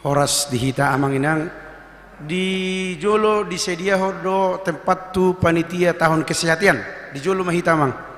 horas dihita amanginang di Jolo disedia hodo tempat tu panitia tahun kesehatan di Jolo mahita amang.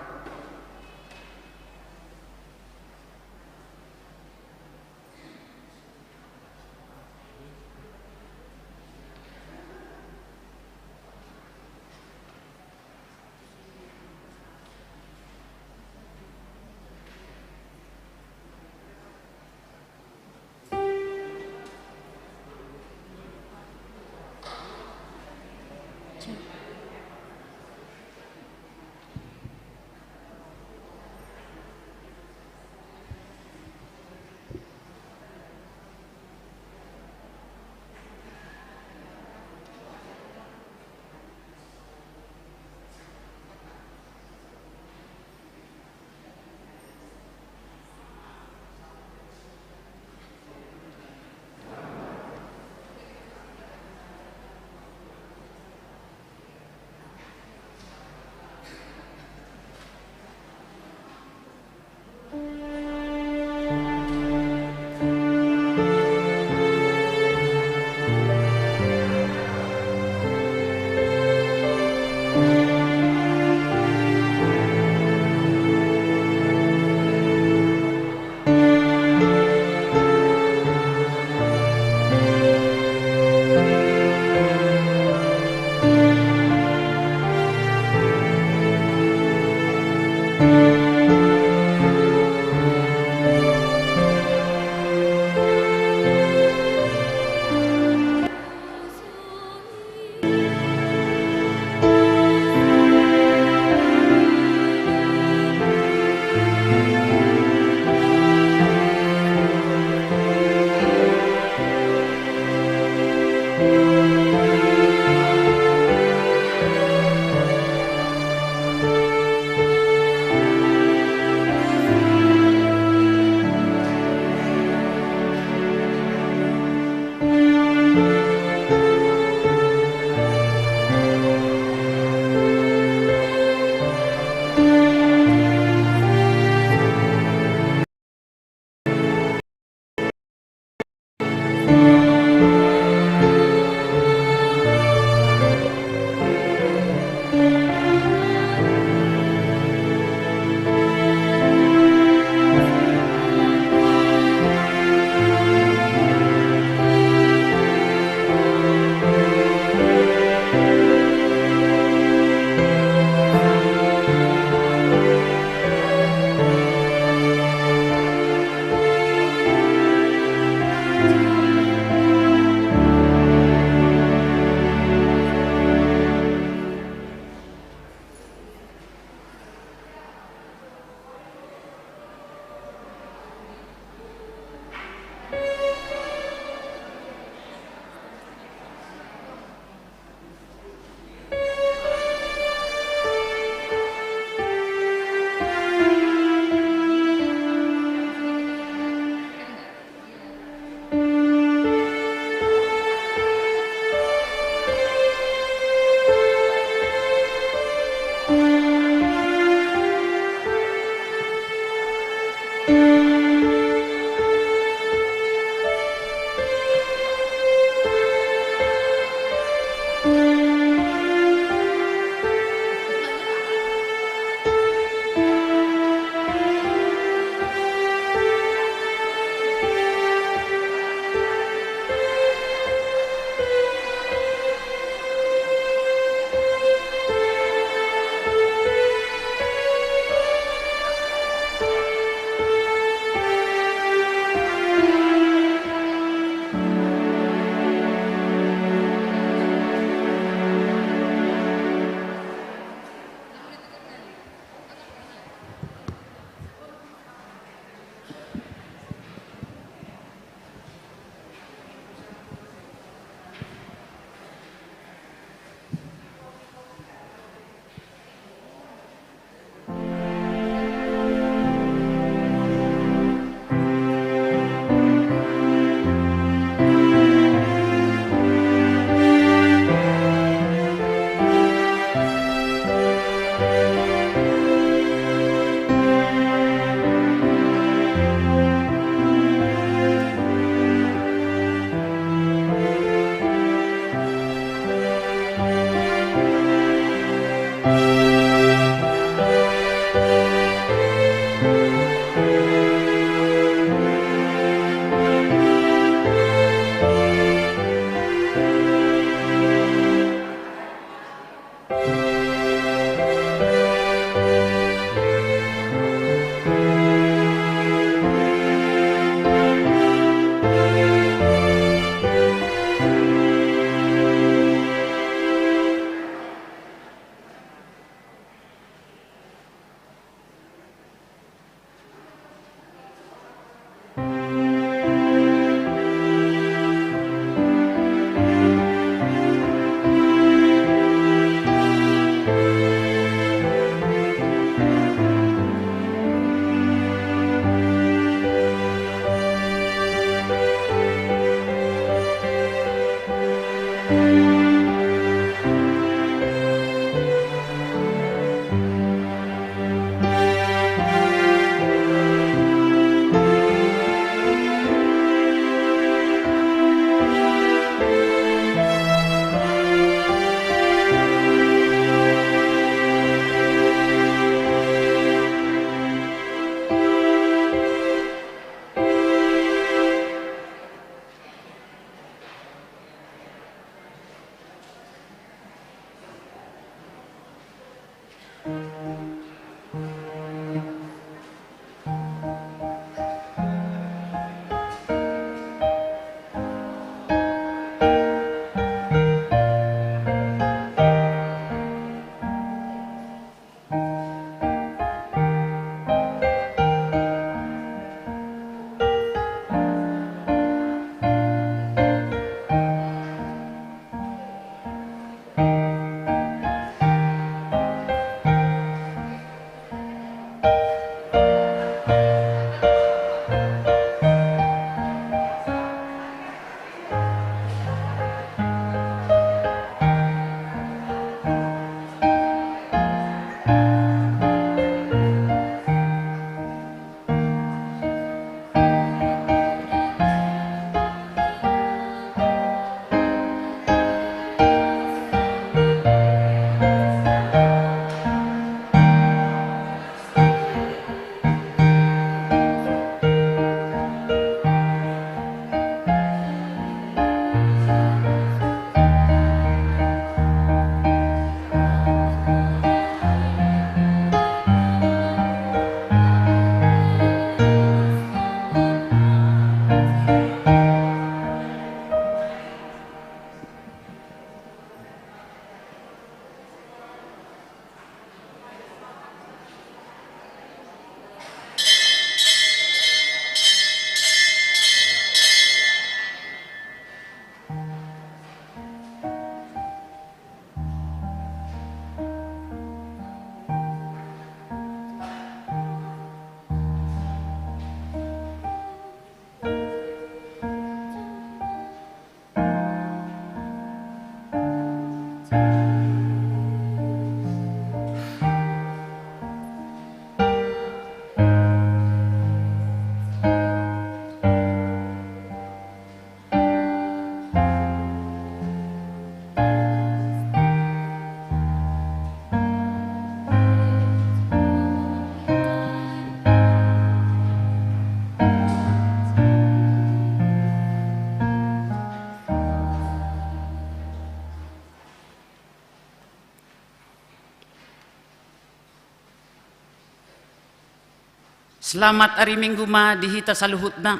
Selamat hari Minggu ma dihita saluhut na.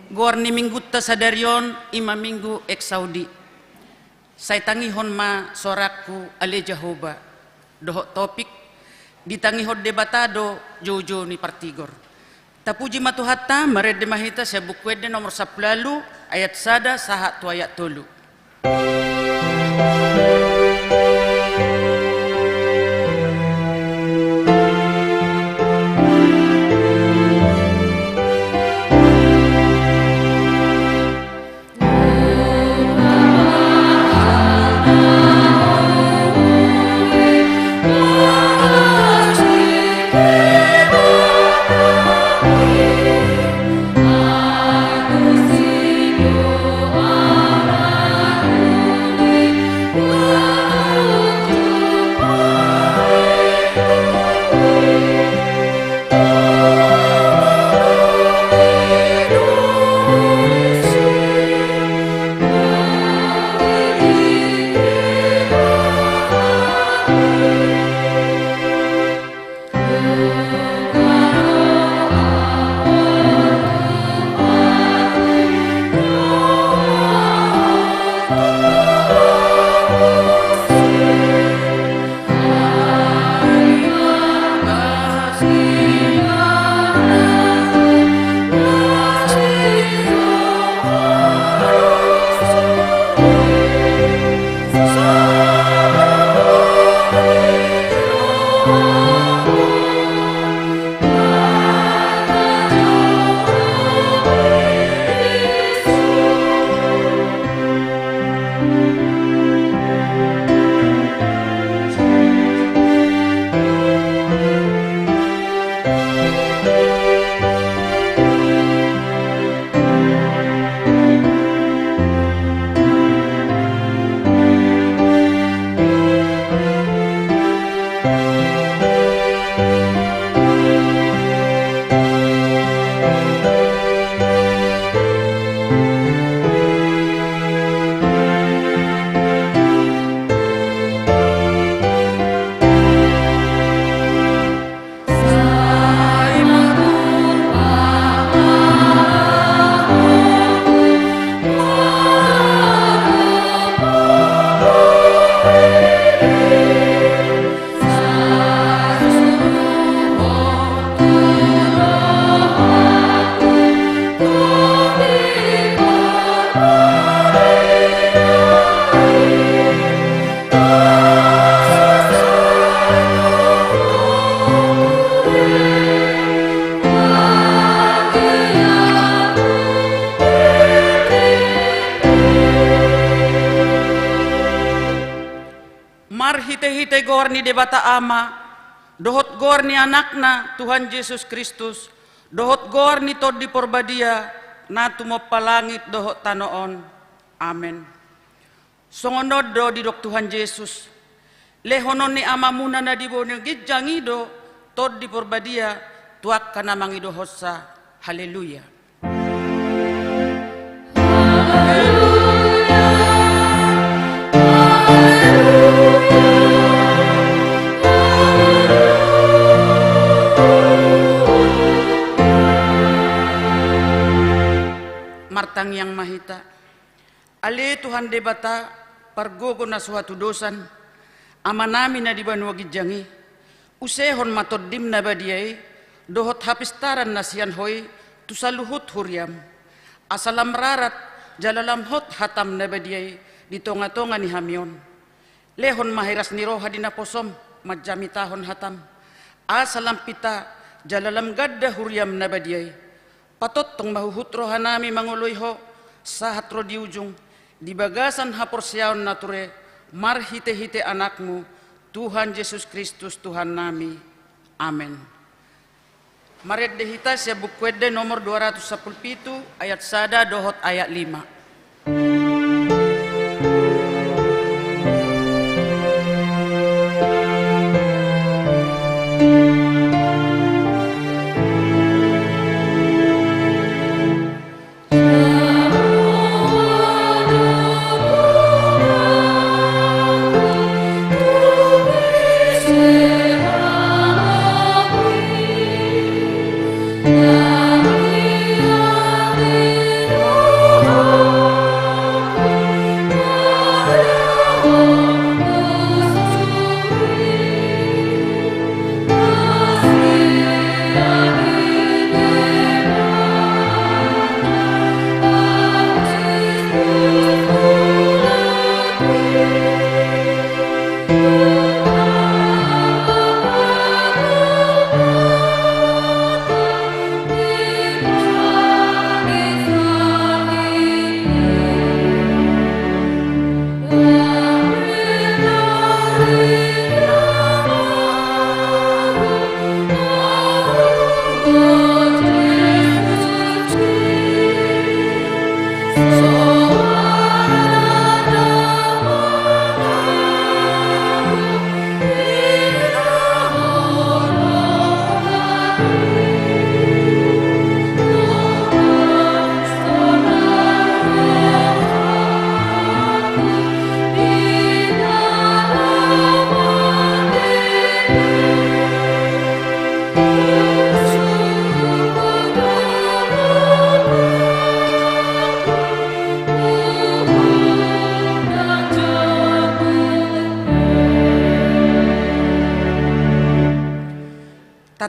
Gor ni minggu ta sadarion ima minggu ek Saudi. Saya tangihon ma sorakku ale Jehovah. Dohok topik ditangihon debatado jojo ni partigor. Tapuji matuhatta marede mahita saya bukwede nomor 10 ayat sada sahat tu ayat tolu. Hite-hite gor ni debata ama, dohot gor ni anakna Tuhan Yesus Kristus, dohot gor ni tod di porbadia, na tumopalangit dohot tanoon. Amen. Songonod do di dok Tuhan Yesus, lehonon ni ama muna na di bonyo gidjangido, tod di porbadia, tuak ka namang idohosa. Haleluya. Martang yang mahita, ali Tuhan debata pargogo na suatu dosan, ama namin na di banwa gidjangi, usehon matoddim na badiyay, dohot hapistaran na siyan hoy, tusaluhut huryam, asalam rarat, jalalam hot hatam na badiyay, di tonga-tonga ni hamyon, lehon mahiras ni roha di naposom, madjamitahon hatam, asalam pita, jalalam gadda huryam na badiyay, patot tong mahuhutro hanami manguloy ho sa hatro di ujung di bagasan haporsyaon nature marhite-hite anakmu Tuhan Yesus Kristus Tuhan nami. Amen. Maret dehita siya bukwede nomor 217 ayat sada dohot ayat 5.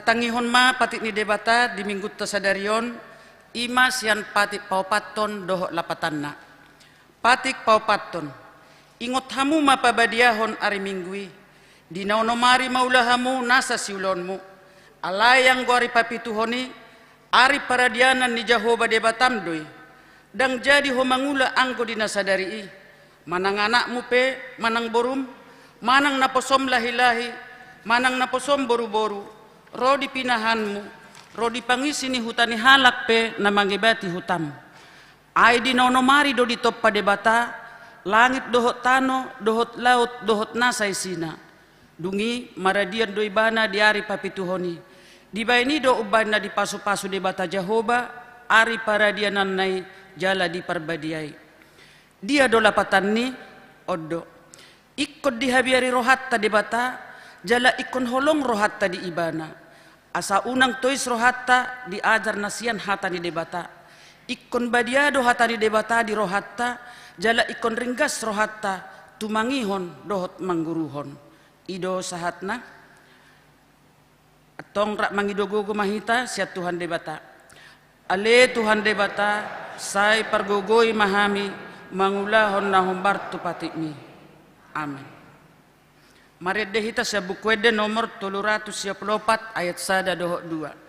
Tatangihon ma patik ni debata di minggu tasadarion ima sian patik paupaton dohok lapatanna. Patik paupaton. Ingot hamu ma pabadiahon ari minggui. Di naonomari maulahamu nasa siulonmu. Alayang gori papituhoni ari paradianan ni Jahoba debatam doi. Dang jadi homangula anggo di nasadari. Manang anakmu pe, manang borum, manang naposom lahi-lahi, manang naposom boru-boru. Ro di pinahanmu, ro di pangisi ni hutani halak pe na mangibati hutam. Ai di naonomari do di toppa debata, langit dohot tano, dohot laut, dohot nasai sina. Dungi maradian do ibana di ari papituhoni. Di baini do ubana di pasu-pasu debata Jahoba, ari paradianan nai jala di parbadiai. Dia do lapatan ni oddo. Ikut dihabiari rohatta debata, jala ikon holong rohatta di ibana. Asa unang tois rohatta diajar nasian hata ni debata. Ikon badiado hata ni debata di rohatta, jala ikon ringgas rohatta tumangihon dohot mangguruhon. Ido sahatna atong rak mangidogogo mahita siat Tuhan debata. Ale Tuhan debata sai pargogoi mahami mangulahon na humbartu patikmi. Amin. Mari dehita sa bukwede nomor 324 ayat 1 dohok 2.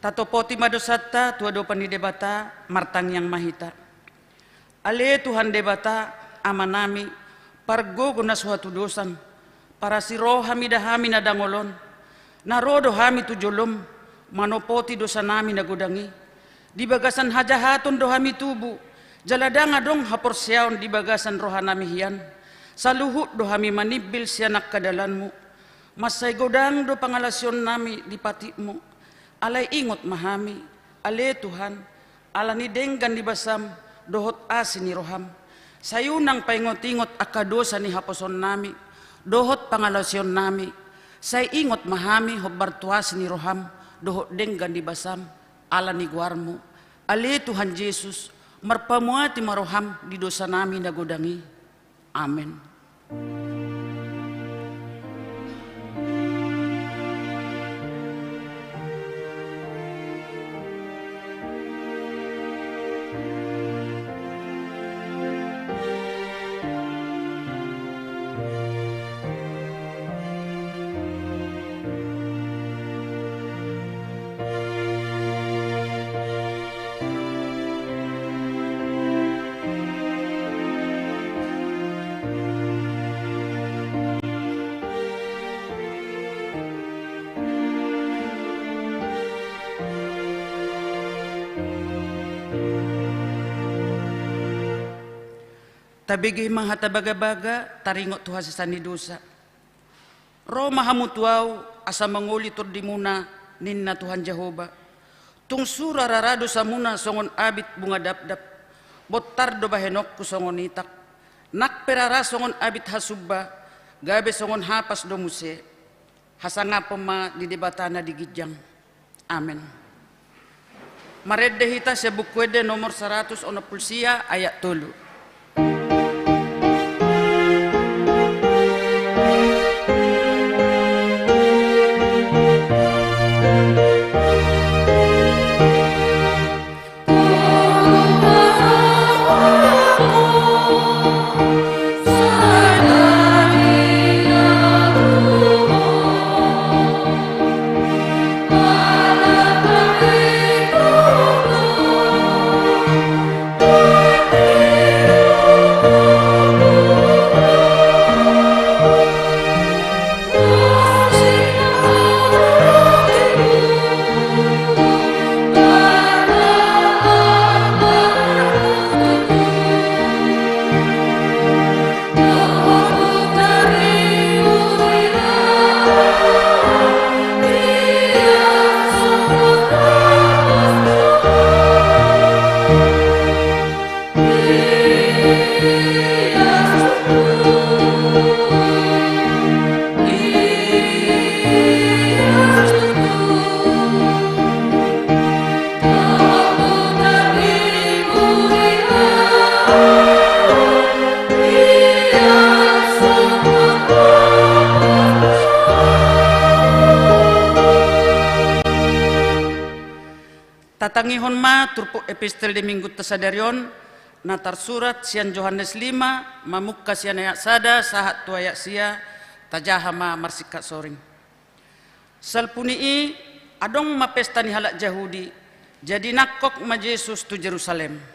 Tatopoti madosata tua dopani debata martang yang mahita. Ale Tuhan debata amanami pargo guna suatu dosan para siro hamidahami nadangolon narodo hami tujolom manopoti dosa nami nagodangi di bagasan hajahaton dohami tubu jaladanga dong hapor siaon di bagasan rohanami hian saluhut dohami manibil sianak kadalanmu masay godang do pangalasyon nami di patimu. Alay ingot mahami, ale Tuhan, ala ni denggan di basam, dohot asin ni roham. Sayunang paingot-ingot akadosa ni haposon nami, dohot pangalasyon nami. Say ingot mahami, hobartuas ni roham, dohot denggan di basam, ala ni guarmu. Ale Tuhan Yesus, marpamuati maroham di dosa nami nagodangi. Amen. Tabigi mga hatabaga-baga, taringot tuha sa sani dosa. Roh mahamutuau asa mangoli tordimuna ninna Tuhan Jehovah. Tung sura rarado samuna songon abit bunga dapdap. Botar do bahenok ku songon itak. Nak perara songon abit hasubba. Gabe songon hapas do muse. Hasanga pema di debatana di Gijang. Amen. Maredde hita sebukwede nomor 100 ono pulsia ayat 3. Tatangihon ma turpo epistel de minggu tasadarion natar surat sian Yohanes 5 mamukka sian ayat sada sahat tu ayat sia tajahama marsika soring. Salpunii adong ma pesta ni halak Yahudi jadi nakok ma Yesus tu Jerusalem.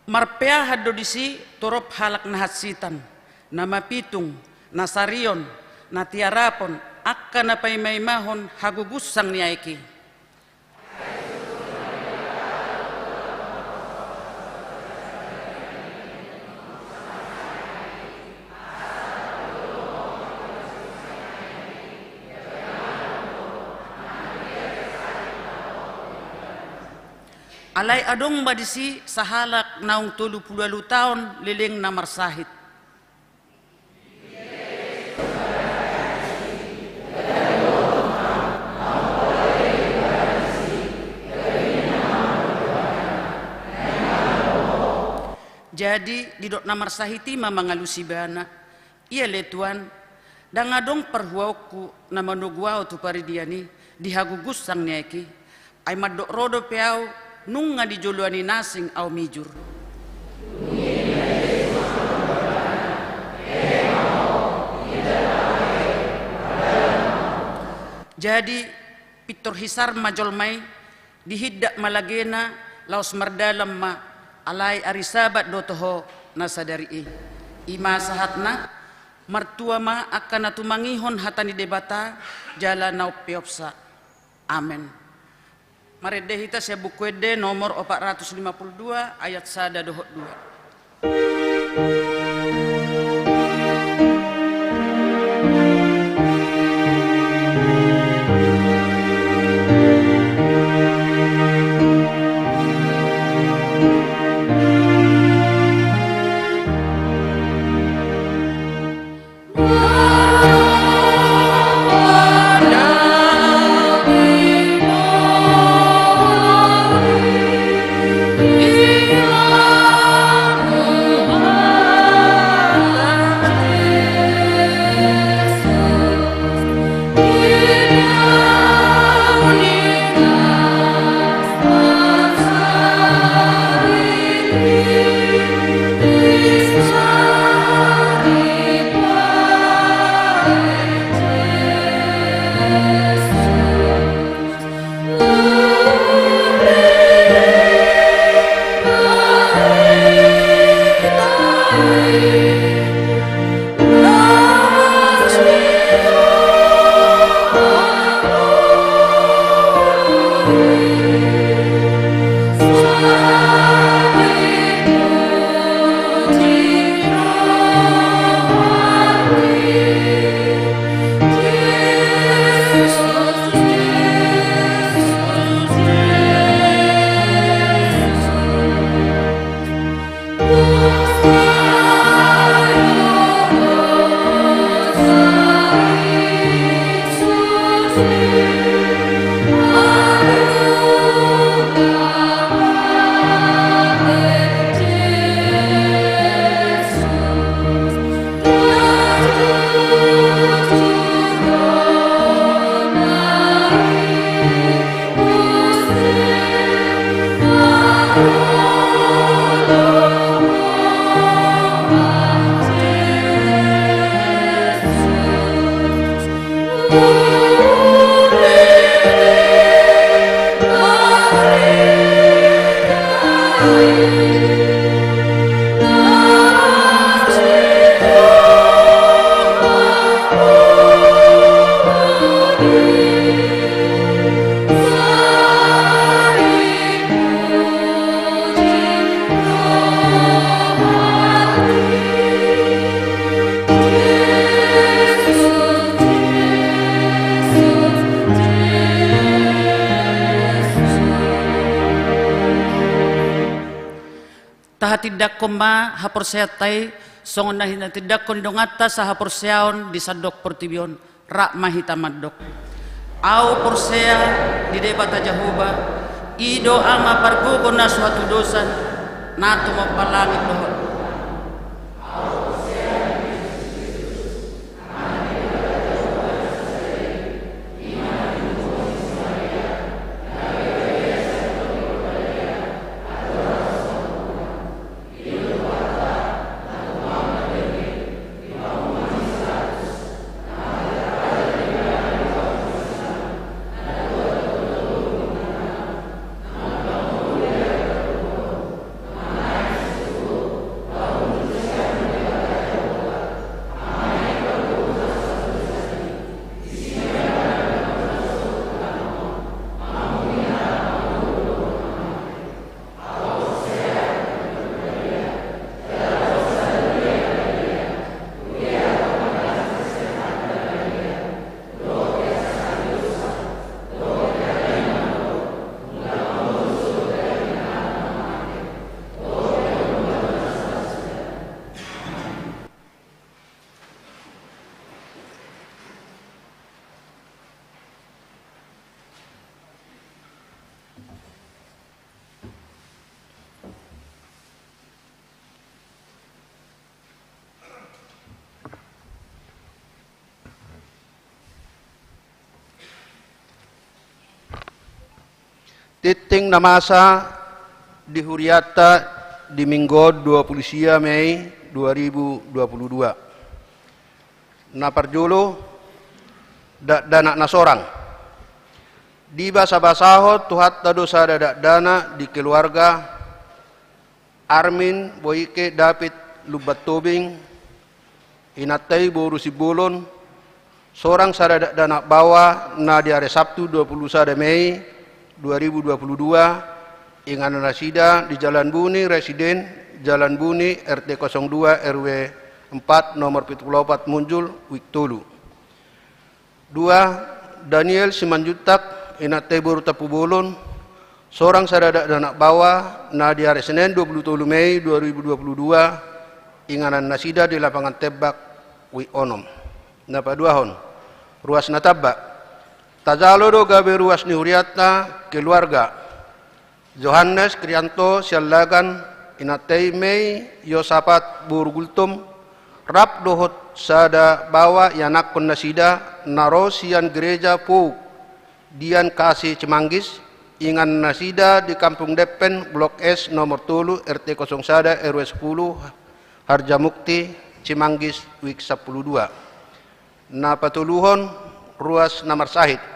Marpea hadodisi torop halak nahasitan nama pitung nasarion natiarapon akka napaimaimahon hagugusang niaiki. Alay adong badisi sahalak naung 30 tahun liling na marsahit. Jadi didok na marsahiti mamangalusi bana. Iya letuan dangadong perhuauku na manugwao tu paridiani dihagugus sang niaki. Ay madok rodo peau nung nga di juluani nasing au mijur. Jadi pitor hisar majolmai dihiddak malagena laos mardalam ma alai arisabat dotoho nasadari ima sahatna martua ma akan natumangihon hatani debata jala naupiopsa. Amen. Maredde hita saya bukwede nomor 452 ayat sada dohot 2. tidak koma hapor seatai songon na hina tidak kondongata sa hapor seaon di sadok portibion rak mahita madok au porsea di debata Jahoba ido ama pargogo na suatu dosan nato mapalangit dohon Titing namasa di Huriata di Minggu 20 Mei 2022. Na parjolo dana nasorang. Di basa-basaho tuhat dosa dadak dana di keluarga Armin Boyke David Lubat Tobing Inatay Boru Sibulon seorang sadadak dana bawa na di hari Sabtu 21 Mei 2022 ingan nasida di Jalan Buni Residen Jalan Buni RT 02 RW 4 nomor 74 Munjul Wiktulu. 2. Daniel Simanjutak Inatay Boru Tapubolon seorang sadadak anak bawa na di hari Senin 27 Mei 2022 inganan nasida di lapangan tebak Wi Onom. Napa duahon ruas natabak Tajalo do gabe ruas ni Huriata keluarga Johannes Krianto Sialagan Inatay Mei Yosapat Burgultum Rap dohot sada bawa yanak kon nasida narosian gereja Puk Dian Kasih Cemanggis ingan nasida di Kampung Depen Blok S nomor 3 RT 01 RW 10 Harjamukti Cimanggis Wik 12. Na patuluhon ruas Namar Sahid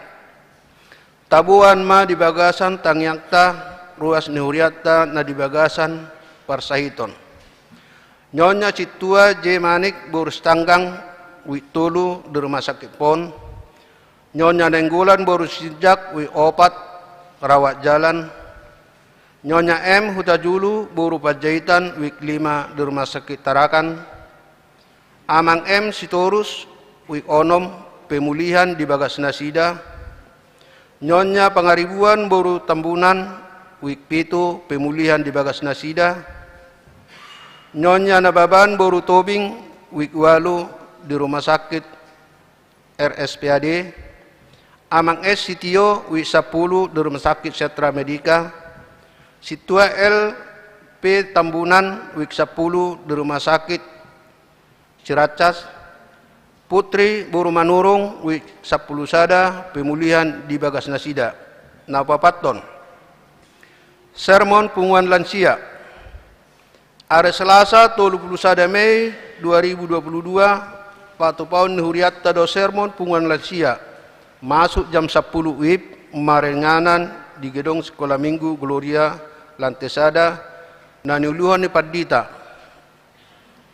Tabuan ma di bagasan tangyakta ruas ni Huriata na di bagasan Parsahiton. Nyonya Citua J Manik Boru Tanggang Witulu di rumah sakit Pon. Nyonya Nenggulan Boru Sijak Wi Opat rawat jalan. Nyonya M Hutajulu Boru Pajaitan Wik 5 di rumah sakit Tarakan. Amang M Sitorus Wik Onom pemulihan di bagas nasida. Nyonya Pangaribuan Boru Tambunan Wik Pitu pemulihan di bagas nasida. Nyonya Nababan Boru Tobing Wik Walu di rumah sakit RSPAD. Amang S Sitio Wik 10 di rumah sakit Setra Medika. Situa L P Tambunan Wik 10 di rumah sakit Ciracas. Putri Boru Manurung Wik 10 sada pemulihan di bagas nasida. Napapaton sermon punguan lansia hari Selasa 21 Mei 2022 patu paun Huriata do sermon punguan lansia masuk jam 10 WIB marenganan di gedung sekolah minggu Gloria Lantesada naniuluhan ni Padita.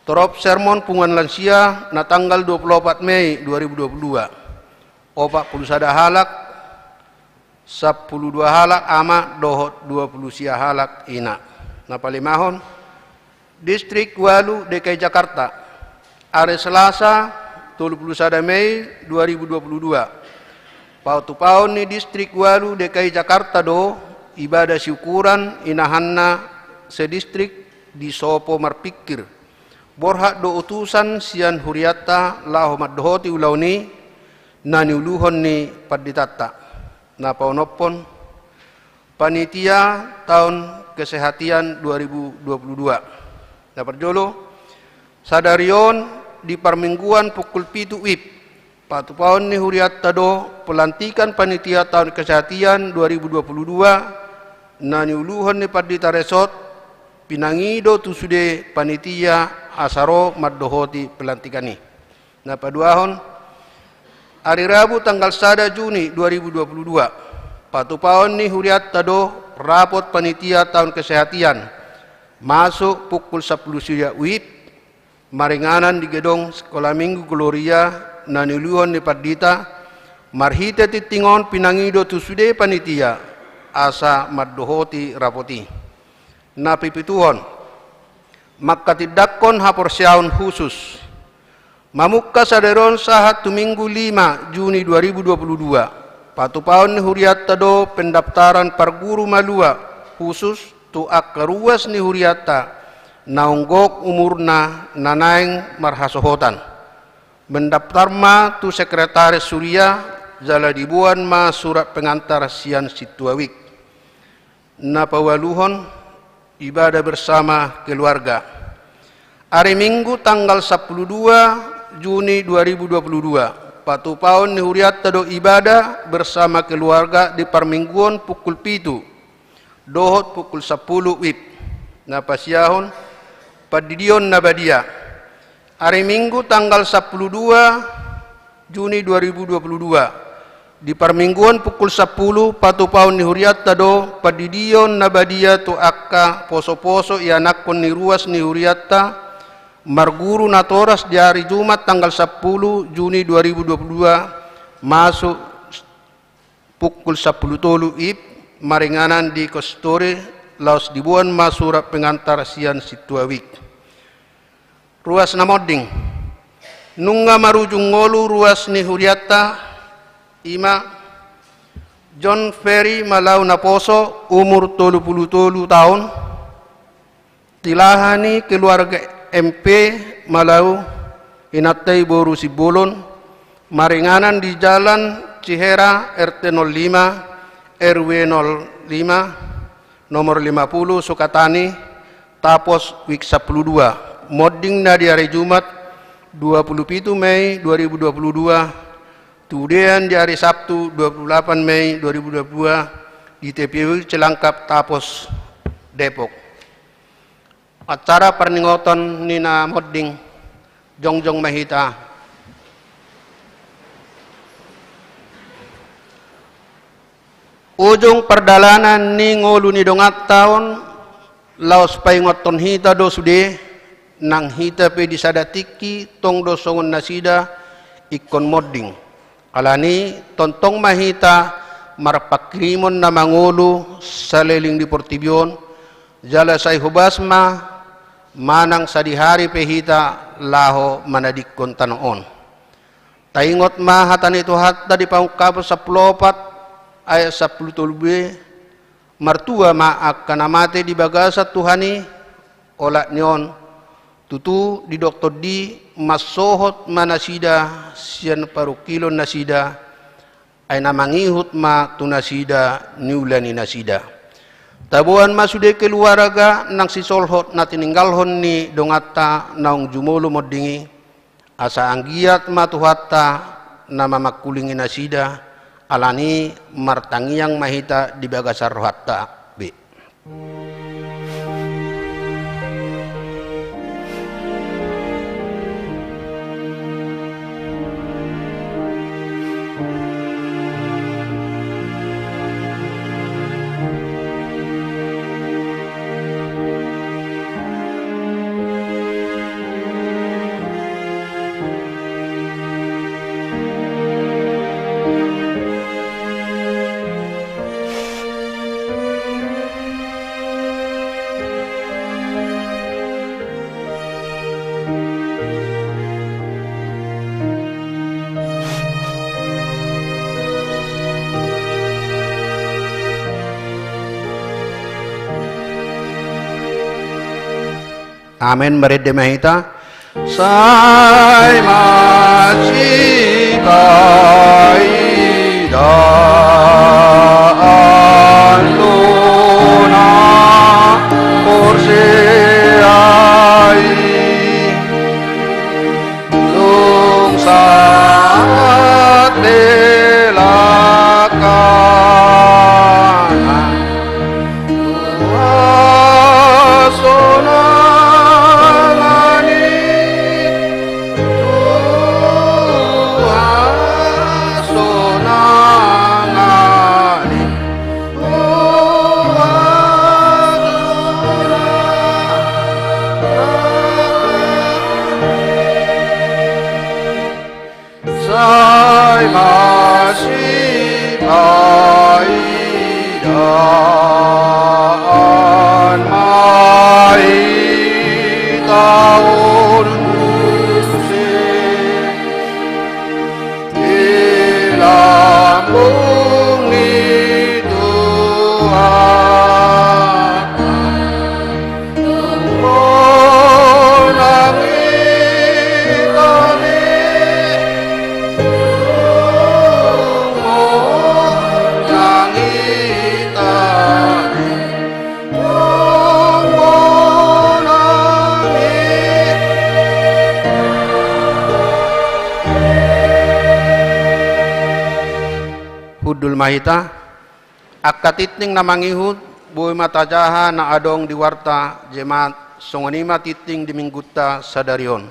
Torop sermon punguan lansia na tanggal 24 Mei 2022. Opak puluh sada halak, 12 halak ama dohot 20 sia halak ina. Na palimahon, Distrik Walu DKI Jakarta. Hari Selasa 21 Mei 2022. Pautu paun ni Distrik Walu DKI Jakarta do ibadah syukuran inahanna sedistrik di sopo marpikir borhak do utusan sian huriata laho maddohoti ulauni nani uluhon ni paditata na paunopon panitia tahun kesehatan 2022 na perjolo sadarion di permingguan pukul 7 WIB patupaon ni huriata do pelantikan panitia tahun kesehatan 2022 nani uluhon ni padita resort pinangido tu sude panitia asaro maddohoti pelantikan ini. Na paduahon hari Rabu tanggal 1 Juni 2022 patupaon ni huriat tado rapot panitia tahun kesehatan masuk pukul 10 siang WIB maringanan di gedung sekolah minggu Gloria na niluhon ni padita marhite titingon pinangido tu sude panitia asa maddohoti rapoti. Na pipituhon makatidakon haporsyaun khusus mamukka saderon sahat minggu 5 Juni 2022 patupaon ni huriata do pendaftaran parguru malua khusus tu akaruas ni huriata naunggok umurna nanaing marhasohotan mendaftar ma tu sekretaris surya jala dibuan ma surat pengantar sian situawik na pawaluhon ibadah bersama keluarga. Hari Minggu tanggal 12 Juni 2022, patupaon ni huriat tado ibadah bersama keluarga di permingguan pukul 7, dohot pukul 10 WIB. Na pasyahon padidion nabadia. Hari Minggu tanggal 12 Juni 2022, di permingguan pukul 10 patupaon ni huriat tado padidion nabadia tu akka poso-poso ianakon ni ruas ni huriatta marguru natoras di hari Jumat tanggal 10 Juni 2022 masuk pukul 10 tolu ib maringanan di kostore laos dibuan masurat pengantar sian situawik ruas namoding nunga marujung ngolu ruas ni huriatta Ima John Ferry Malau Naposo umur 33 tahun tilahani keluarga MP Malau Inatay Boru Sibolon maringanan di jalan Cihera RT 05 RW 05 nomor 50 Sukatani Tapos Wik 12 modding na di hari Jumat 27 Mei 2022 Kemudian di hari Sabtu 28 Mei 2022 di TPU Celangkap Tapos Depok. Acara perningoton Nina Modding Jongjong Mahita. Ujung perdalanan ni ngolu ni dongat tahun laos paingoton hita do sude nang hita pe disadatiki tong do songon nasida ikon modding. Alani tontong mahita marpakrimon na mangulu sa leling deportibion jala say hubasma manang sa dihari pehita laho manadikon tanoon. Taingot ma hatan itu hatta di pangkap sa plopat ayat 10 tulbe martua ma akan amate di bagasa Tuhani olak nyon tutu di doktor di masohot manasida sian parukilon nasida ay namangihut ma tunasida niulani nasida tabuan masude keluarga nang sisolhot na tininggalhon ni dongata naung jumolo moddingi asa anggiat matuhatta na mamakulingi nasida alani martangiang mahita di bagasar rohatta be. Amin. Merid mahita. Sai macikai daan luna porsiai lungsat belakang Sai masipai daan mai tahun musik ilambung itu Hudul mahita akatitning namangihud boy matajaha na adong diwarta jemaat songonima titing dimingguta sadarion.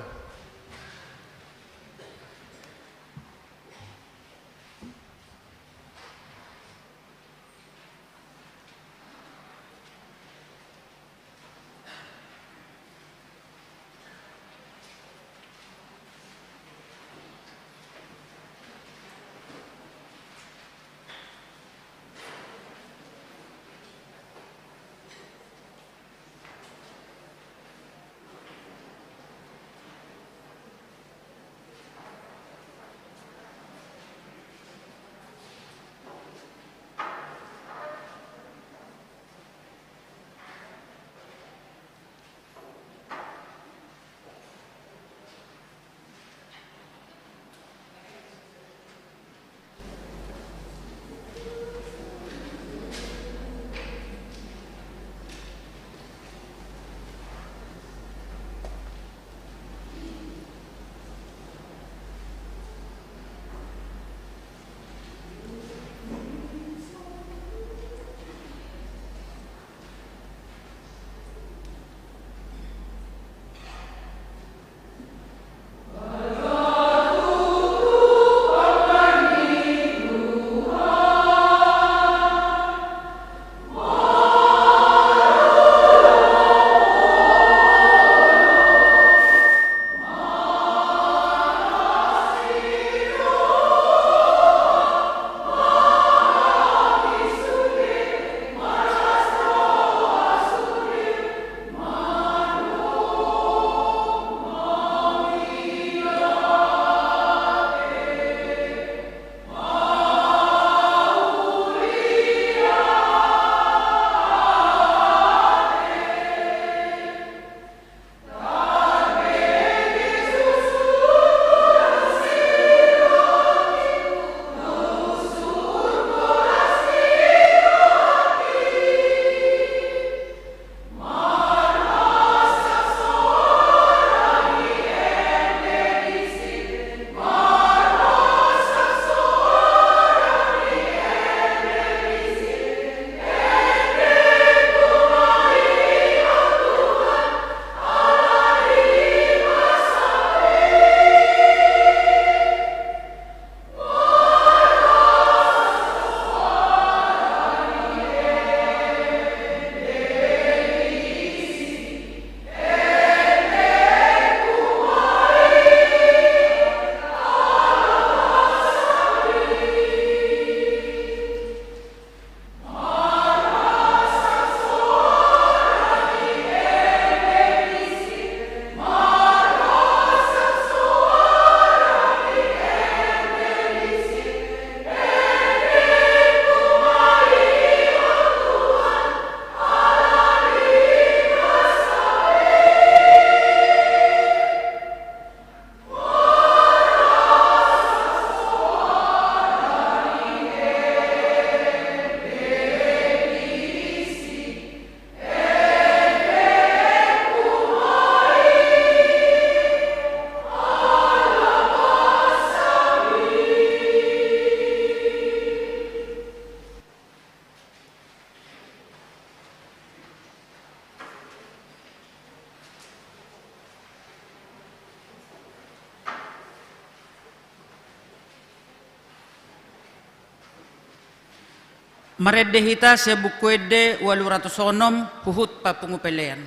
Maredde hita sebukuede 806 puhut papungupelean.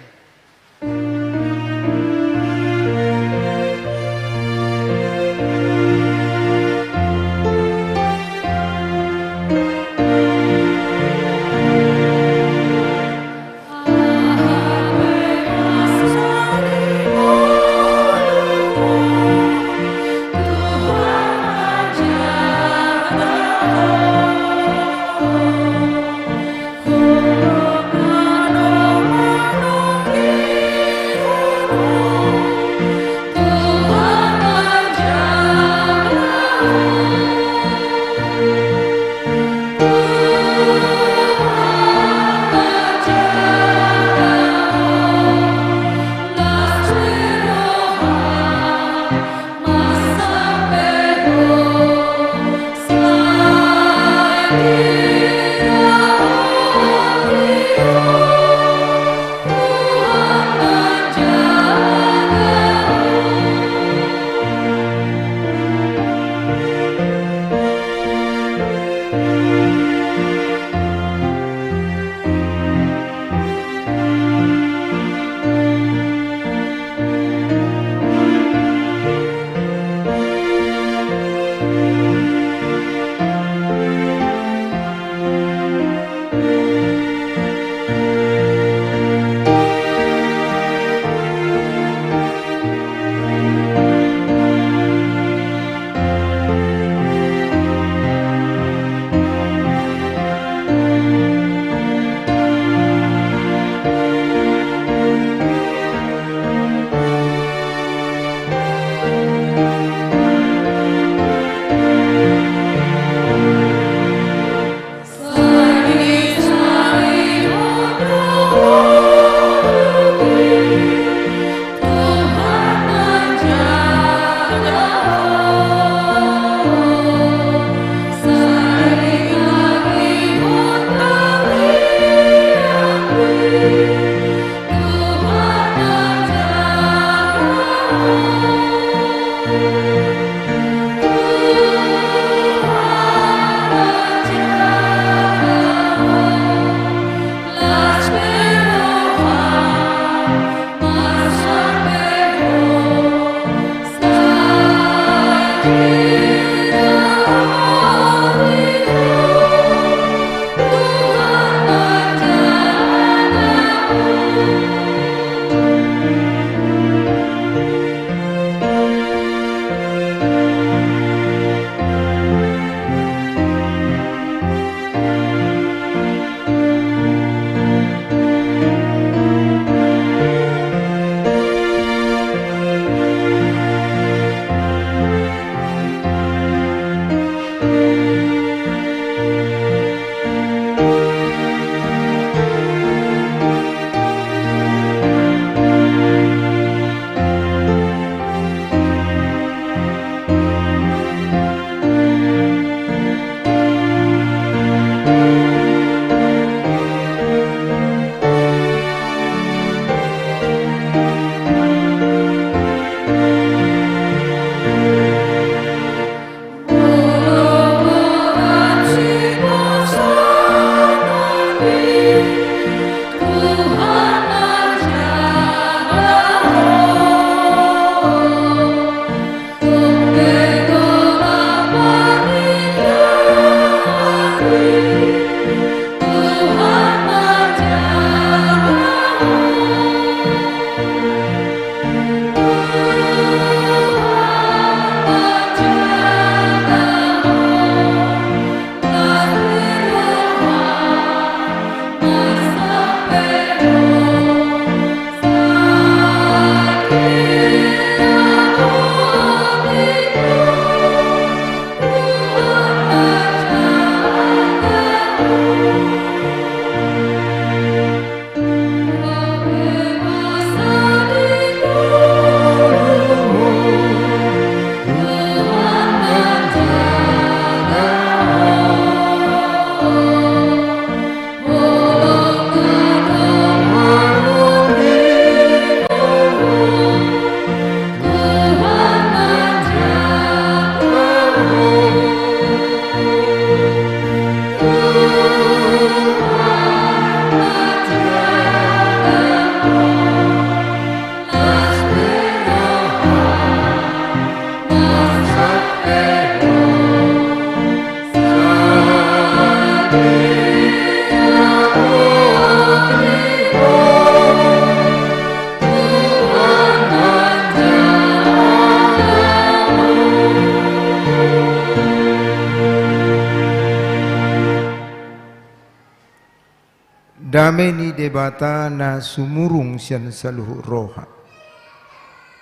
Damai ni debata na sumurung sian saluhu roha.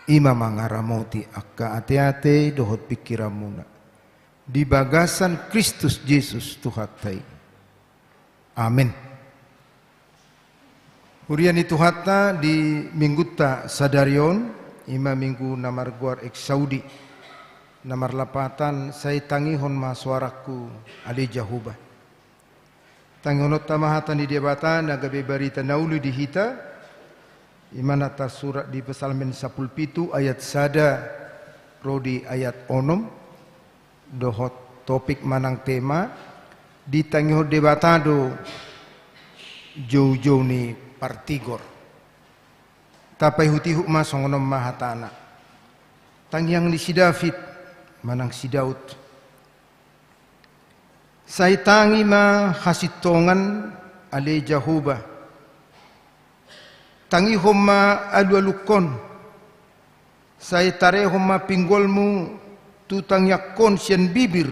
Ima mangaramoti akka ate-ate dohot pikiramuna. Di bagasan Kristus Yesus Tuhatai. Amin. Hurian itu hatta di mingguta sadarion ima minggu namar guar ek Saudi. Namar lapatan saya tangihon ma suaraku ali jahuba. Tangihonot tamahatan di debata nagabe barita naulu di hita. Iman atas surat di Pesalmen 17 ayat sada rodi ayat onom dohot topik manang tema di tangihot debatado jauh-jauh ni partigor tapai huti hukma songonom mahatana tangyang ni si David manang si Daud say tangi ma hasitongan ale Jahuba tangi homma alu-alukon say tare homma pinggolmu tutang yakon sian bibir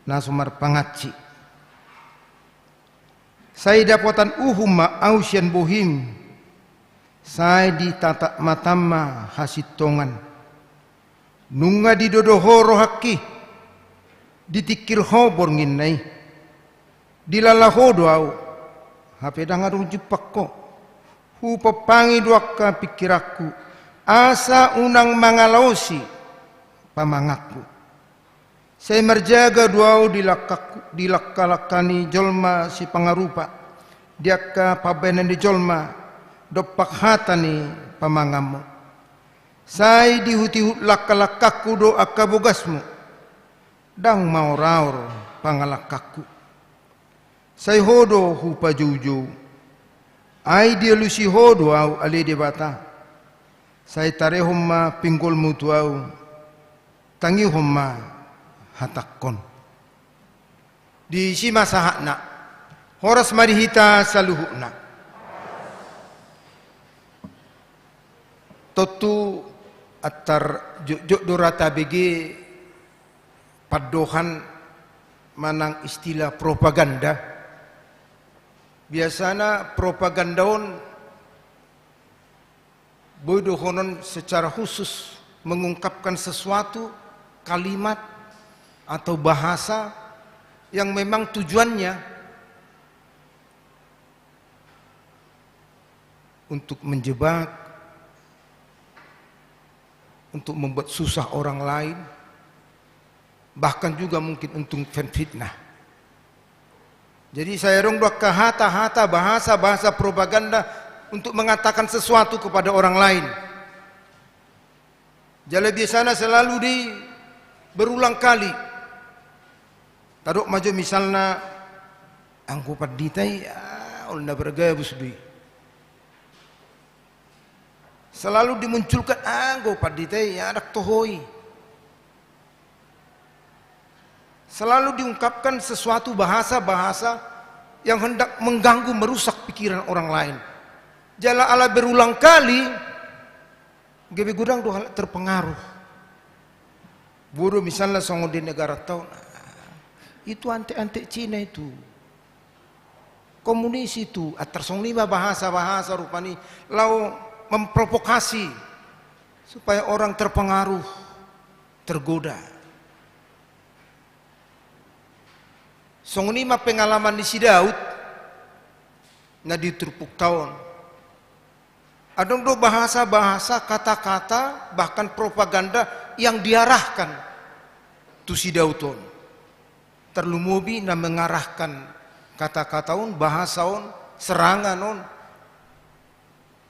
na sumar pangaci saya dapatan uhumma au sian bohim saya ditata matama hasitongan nunga di dodohoro haki ditikir hobor nginnai dilalahodo au hapedang arung jepakko hu pepangi duaka pikiraku asa unang mangalausi pamangaku saya merjaga duau dilakkalakani jolma si pangarupa diaka pabenen di jolma dopak hatani pamangamu saya dihuti lakkalakaku do akabogasmu dang mau raur pangalakaku saya hodo hupa juju ai dia lusi hodo au ale debata saya tarehumma pinggol mutuau tangi homma hatakon di sima sahakna horas marihita saluhukna totu atar jok dorata bege padohan manang istilah propaganda biasana propagandaon bodohonon secara khusus mengungkapkan sesuatu kalimat atau bahasa yang memang tujuannya untuk menjebak, untuk membuat susah orang lain, bahkan juga mungkin untuk fitnah. Jadi saya rong dua hata bahasa propaganda untuk mengatakan sesuatu kepada orang lain. Jadi biasanya selalu berulang kali. Taduk maju misalnya angku paditai ulna bergaya busdi. Selalu dimunculkan angku paditai adak tohoi. Selalu diungkapkan sesuatu bahasa-bahasa yang hendak mengganggu merusak pikiran orang lain. Jala ala berulang kali gebe gudang doa terpengaruh. Bodoh misalnya songo di negara tahun itu ante-ante Cina itu komunis itu atar song lima bahasa-bahasa rupani lau memprovokasi supaya orang terpengaruh tergoda. Song lima pengalaman di si Daud na di terpuk tahun ada bahasa-bahasa kata-kata bahkan propaganda yang diarahkan tu si Daudon terlumubi na mengarahkan kata-kataun bahasaun seranganon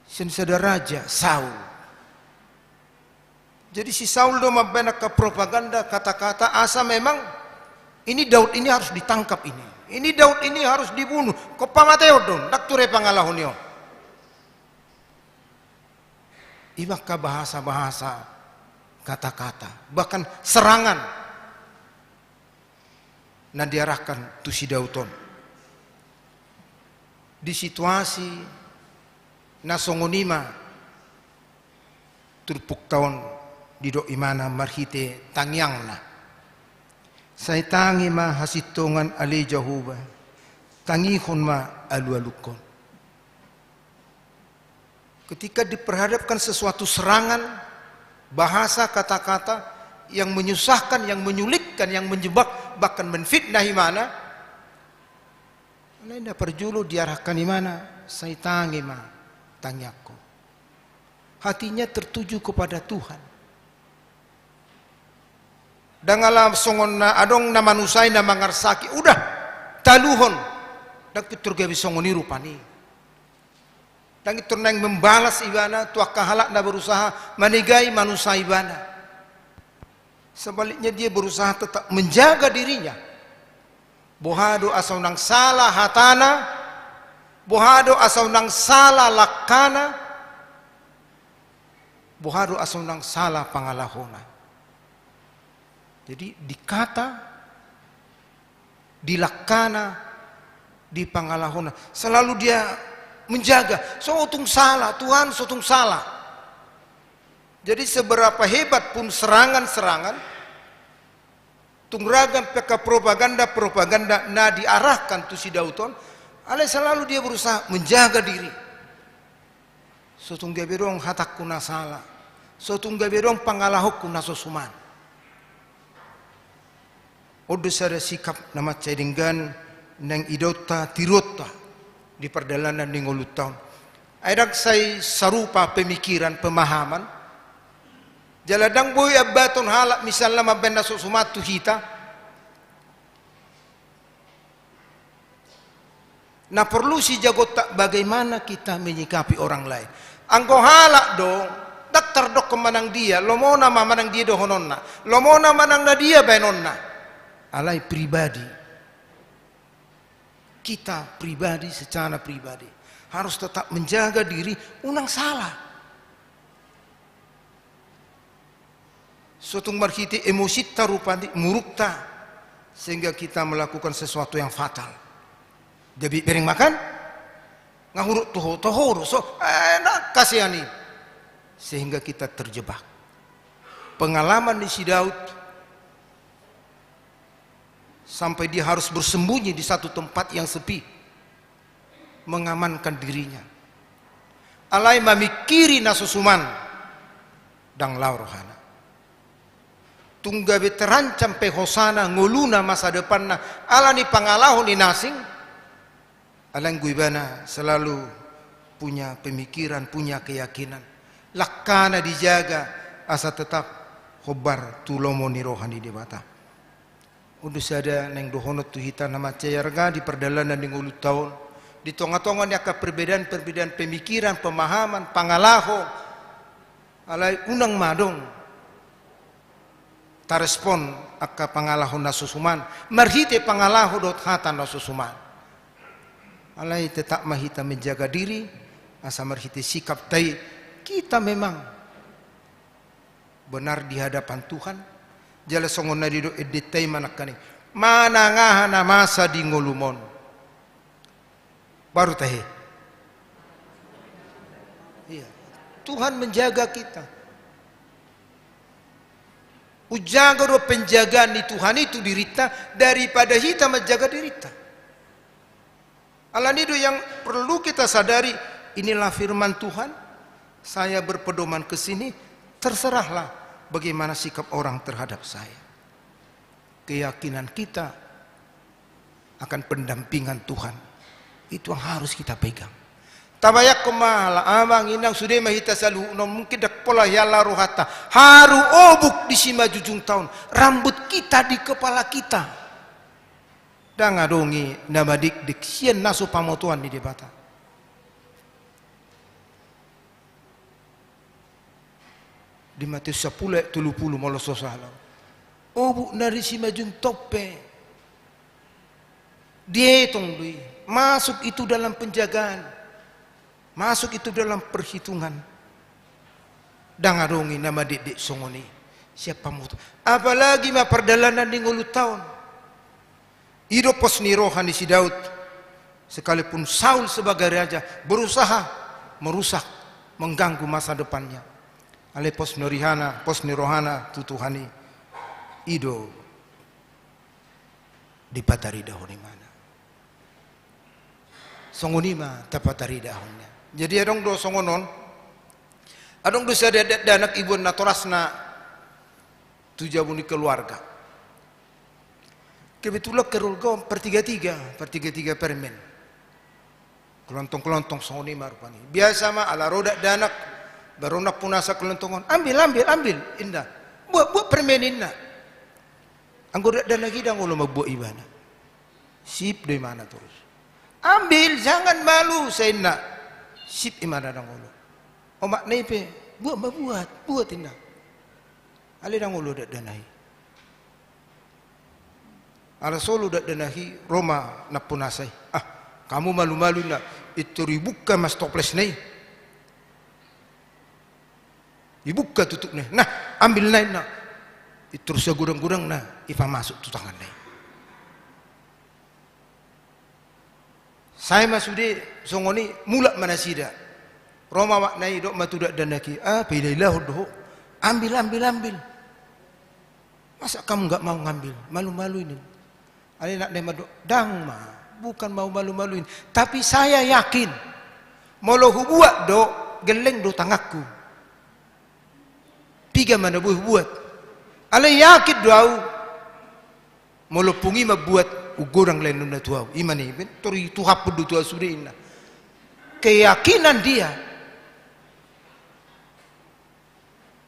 sensada raja Saul. Jadi si Saul do mabenak ke propaganda kata-kata asa memang ini Daud ini harus ditangkap ini Daud ini harus dibunuh kopamateo don dakture pangalahonio ibaka bahasa-bahasa kata-kata bahkan serangan na diarahkan tu si Daudon di situasi na songonima turpuk tahun di do imana marhite tangyangna saya tangi ma hasitongan ale Jahuba tangihon ma alu-alukon ketika diperhadapkan sesuatu serangan, bahasa kata-kata yang menyusahkan, yang menyulitkan, yang menjebak, bahkan menfitnahi mana, lain perjulu diarahkan di mana, saya tangi ma, tanyaku. Hatinya tertuju kepada Tuhan. Dan alam songon na adong na manusay na mangarsaki, udah taluhon, dan kiturgawi songoni rupani. Dan itu nang membalas ibana, tuak kahalak na berusaha manigay manusia ibana. Sebaliknya dia berusaha tetap menjaga dirinya. Bohado asaw nang salah hatana, bohado asaw nang salah lakkana, bohado asaw nang salah pangalahona. Jadi dikata, dilakkana, di pangalahona, selalu dia menjaga. Sotung salah, Tuhan sotung salah. Jadi seberapa hebat pun serangan-serangan, tungragam peka propaganda na diarahkan tu si Dauton, alai selalu dia berusaha menjaga diri. Sotung gaberong hatak kuna salah, sotung gaberong pangalahok kuna sosuman. Odo sada sikap nama cedinggan nang idota tirota di perdalanan ning ulut tahun. Aidak say sarupa pemikiran pemahaman. Jaladang boy abaton halak misalnya mabenda sosumatu hita. Nah perlu si jago tak bagaimana kita menyikapi orang lain. Angko halak dong, daktar dok kemanang dia, lomona manang dia dohononna, lomona manang na dia benonna. Alai pribadi, kita pribadi secara pribadi harus tetap menjaga diri, unang salah. Sotung marhiti emosi tarupandi murukta sehingga kita melakukan sesuatu yang fatal. Jadi piring makan ngahuruk toho so enak kasihani sehingga kita terjebak. Pengalaman di si Daud sampai dia harus bersembunyi di satu tempat yang sepi, mengamankan dirinya. Alai mamikiri nasusuman dang laurohana. Tunggabe terancam pehosana nguluna masa depanna alani pangalahon ni nasing. Alang guibana selalu punya pemikiran, punya keyakinan. Lakkana dijaga asa tetap khobar tulomo ni rohani debata. Udah sada neng dohonot tu hita nama cayarga di perdalanan ning ulut tahun. Di tonga-tongan yaka perbedaan pemikiran, pemahaman, pangalaho. Alai unang madong. Ta respon akka pangalaho nasusuman. Marhite pangalaho dot hata nasusuman. Alai tetap mahita menjaga diri. Asa marhite sikap tai. Kita memang benar di hadapan Tuhan. Jala songon na dido editay manakani manangahana masa di ngulumon baru tahe. Iya, Tuhan menjaga kita. Ujaga do penjagaan di Tuhan itu dirita daripada kita menjaga dirita. Alan itu yang perlu kita sadari, inilah firman Tuhan. Saya berpedoman ke sini, terserahlah bagaimana sikap orang terhadap saya. Keyakinan kita akan pendampingan Tuhan itu yang harus kita pegang. Tabayak kumala amang inang sudah mahita salu no mungkin dak pola yalla rohata haru obuk di sima jujung tahun rambut kita di kepala kita. Dan ngadongi nama dik sien nasu pamotuan di debata. Di Matius 10:30 moloso salah. Obuk nari si majung tope. Dia tongdui masuk itu dalam penjagaan. Masuk itu dalam perhitungan. Dangarungi nama dik songoni. Siapa mutu? Apalagi ma perdalanan di ngulut tahun. Hidup pos ni rohani si Daud. Sekalipun Saul sebagai raja berusaha merusak, mengganggu masa depannya. Ale pos norihana, pos nirohana tutuhani ido di patari dahoni mana songonima tapatari dahonnya. Jadi adong do songonon Adong dosa danak ibu na torasna tujabuni keluarga. Kebetulan kerulgo per 3 permen. Kelontong soni marupani. Biasa mah ala roda danak baronak punasa kelontongan. Ambil. Indah. Buat permen indah. Anggur danak hidang ulo magbuat ibana. Sip dari mana terus. Ambil, jangan malu saya nak. Sip imana dang ulo. Omak nepe, buat indah. Ali dang ulo dak danahi. Ala solo dak danahi Roma napunasai. Kamu malu-malu nak itu ribuka mas toples nih. Dibuka tutup nih. Nah, ambil naik nak. Itu terus gudang-gudang nah, ipa masuk tu tangan nih. Saya masudi songoni mulak mana sida. Roma maknai dok matu dak danaki. Pilihlah doh. Ambil. Masa kamu enggak mau ngambil? Malu-maluin. Ali nak dema dang mah. Bukan mau malu-maluin, tapi saya yakin molo buat do geleng do tangakku. Tiga mana buat. Ale yakin doau molo pungi buat ugorang lain nuna tuau. Imani tori tuhap du tuau surina. Keyakinan dia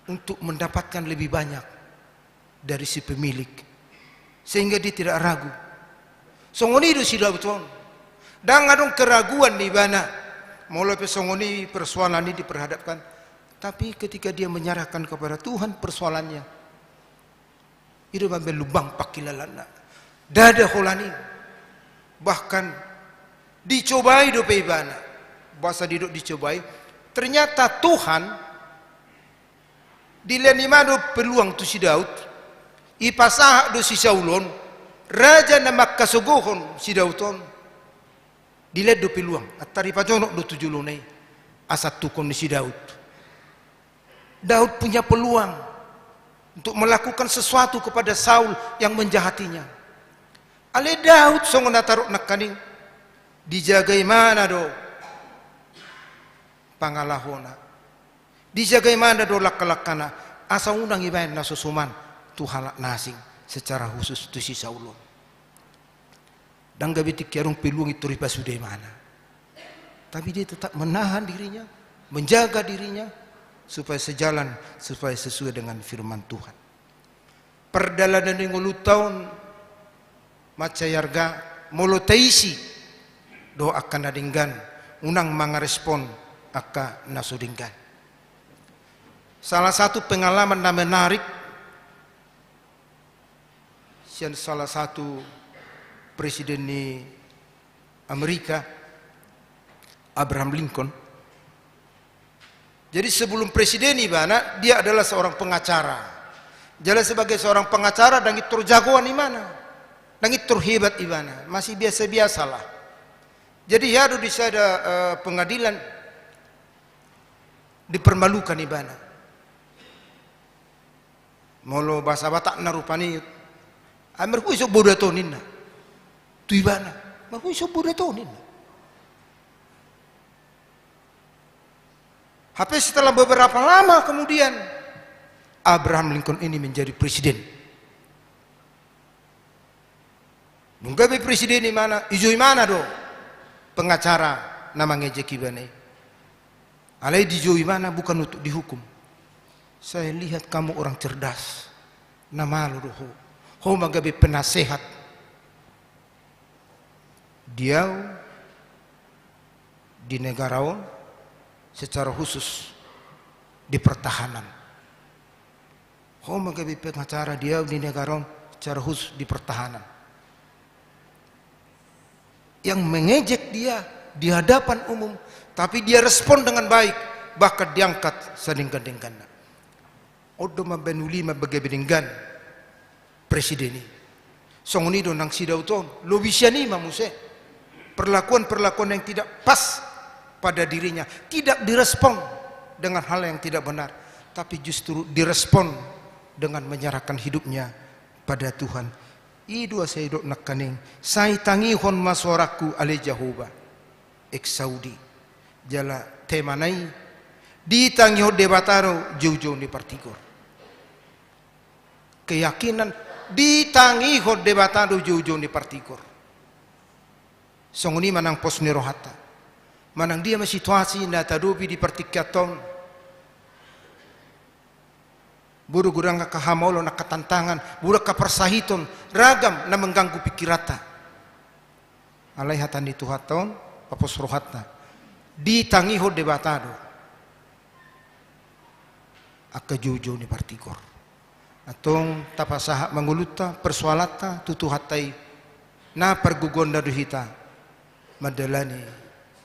untuk mendapatkan lebih banyak dari si pemilik, sehingga dia tidak ragu. Songoni itu sudah betul. Dan ngadong keraguan di mana. Mulai songoni persoalan ini diperhadapkan. Tapi ketika dia menyerahkan kepada Tuhan persoalannya. Itu ambil lubang pakilalana. Dada holani. Bahkan dicobai do peibana. Bahasa diduk dicobai. Ternyata Tuhan dilenima do peluang tu si Daud. Ipasah do si Saulon. Raja nama kasugohon si Dauton dilihat do peluang atari pajonok do tujulunai asat tukon si Daud. Daud punya peluang untuk melakukan sesuatu kepada Saul yang menjahatinya. Ale Daud songon taruh nakaning dijagai mana do pangalahona, dijagai mana do lakalakana asa undang ibaen nasusuman tuhalak nasing secara khusus tu si Saulon. Dan gak betik kerong peluang itu riba sudah mana. Tapi dia tetap menahan dirinya, menjaga dirinya supaya sejalan, supaya sesuai dengan firman Tuhan. Perdalanan yang tahun macayarga molo taisi do akan nadinggan unang mangarespon aka nasudinggan. Salah satu pengalaman na menarik sian salah satu presiden di Amerika, Abraham Lincoln. Jadi sebelum presiden ibana dia adalah seorang pengacara. Jadi sebagai seorang pengacara dan itu jagoan di mana? Dan itu hebat ibana, masih biasa-biasalah. Jadi ya di sada pengadilan dipermalukan ibana. Molo bahasa Batak narupani Amir ku iso bodatonin na. Tu ibana. Aku iso bodatonin na. Tapi setelah beberapa lama kemudian Abraham Lincoln ini menjadi presiden. Mungkin presiden di mana? Ijo di mana do? Pengacara namanya Jeki Bane. Alai di di mana bukan untuk dihukum. Saya lihat kamu orang cerdas. Nama lu doh. Kau magabi penasehat. Dia di negarawan secara khusus di pertahanan. Kau magabi pengacara dia di negarawan secara khusus di pertahanan. Yang mengejek dia di hadapan umum, tapi dia respon dengan baik, bahkan diangkat sadingkan-dingkan. Odo mabenuli mabagabidinggan presiden ini. Songoni do nang sidauton lo bisa ni mamuse. Perlakuan-perlakuan yang tidak pas pada dirinya, tidak direspon dengan hal yang tidak benar, tapi justru direspon dengan menyerahkan hidupnya pada Tuhan. Idua saya dok nakaning, saya tangihon masoraku ale Jahoba, ek Saudi, jala temanai Di tangi ho debataro jauh-jauh ni partikor. Keyakinan di tangi ho debataro jauh-jauh ni partikor. Songoni manang pos ni rohata. Manang dia ma situasi na tadubi di partikaton. Buru gurang kahamolo na katantangan, buru kapersahiton, ragam na mengganggu pikirata. Alai hatan di tuhaton, papos rohata. Di tangi ho debatado. Akka jauh-jauh ni partikor. Atong tapasaha manguluta, persoalata, tutuhatai, na pergugonda duhita. Madalani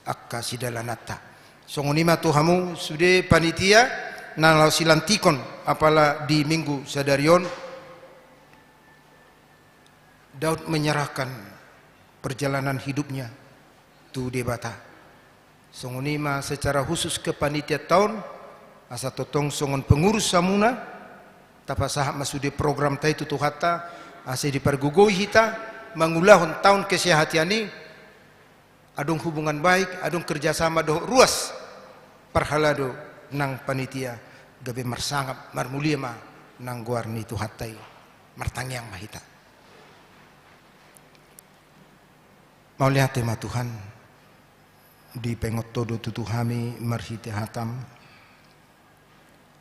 akka sidalanata. Songonima tuhamu sude panitia na lau silantikon apala di minggu sadarion Daud menyerahkan perjalanan hidupnya tu debata. Songonima secara khusus ke panitia tahun asa totong songon pengurus samuna tapasaha masude program tai tutuhata ase dipergugoi hita mangulahon tahun kesehatiani adung hubungan baik, adung kerjasama doh ruas parhalado nang panitia gabe marsangap marmulia ma nang guarni tuhatai martangyang mahita. Mau lihat tema Tuhan di pengot todo tutu hami marhite hatam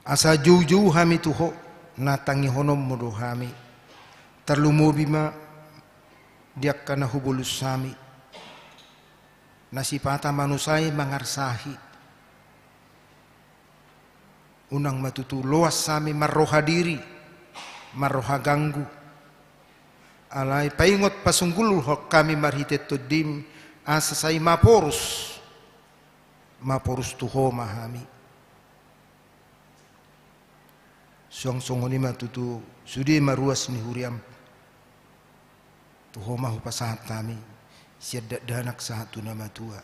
asa jauh-jauh hami tuho natangi honom modo hami terlumobima diak kana hubulus sami nasipata manusai mangarsahi unang matutu loas sami marroha diri marroha ganggu alai paingot pasunggul hok kami marhitet tudim asa sai maporus tuho mahami song-songoni matutu sudi maruas ni huriam tuho mahu pasahat kami siadat danak satu nama tua.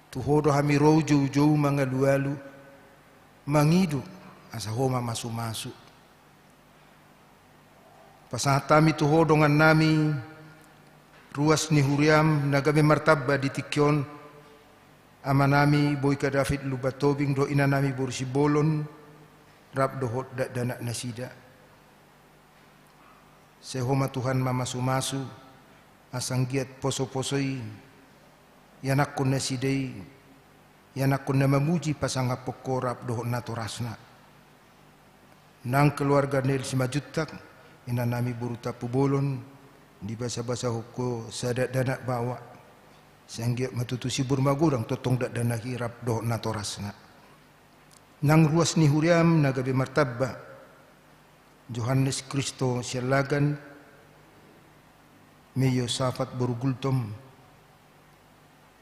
Tuhodo hami roh jauh-jauh mangalu-alu mangidu asa homa masu-masu. Pasatami tuhodo ngan nami ruas ni huriam nagabe martabba di tikyon amanami boy ka David lubatobing do ina nami borsi bolon rab dohot danak nasida. Sehoma Tuhan mamasu-masu asang giat poso-posoi yanak kun nasidei yanak kun memuji pasang apokorap doh naturasna nang keluarga nil simajutak ina nami buruta pubolon di basa-basa huko sadat danak bawa sang giat matutu sibur magurang totong dak dana hirap doh naturasna nang ruas ni huriam nagabe martabba Johannes Kristo sialagan Meyo safat borugultom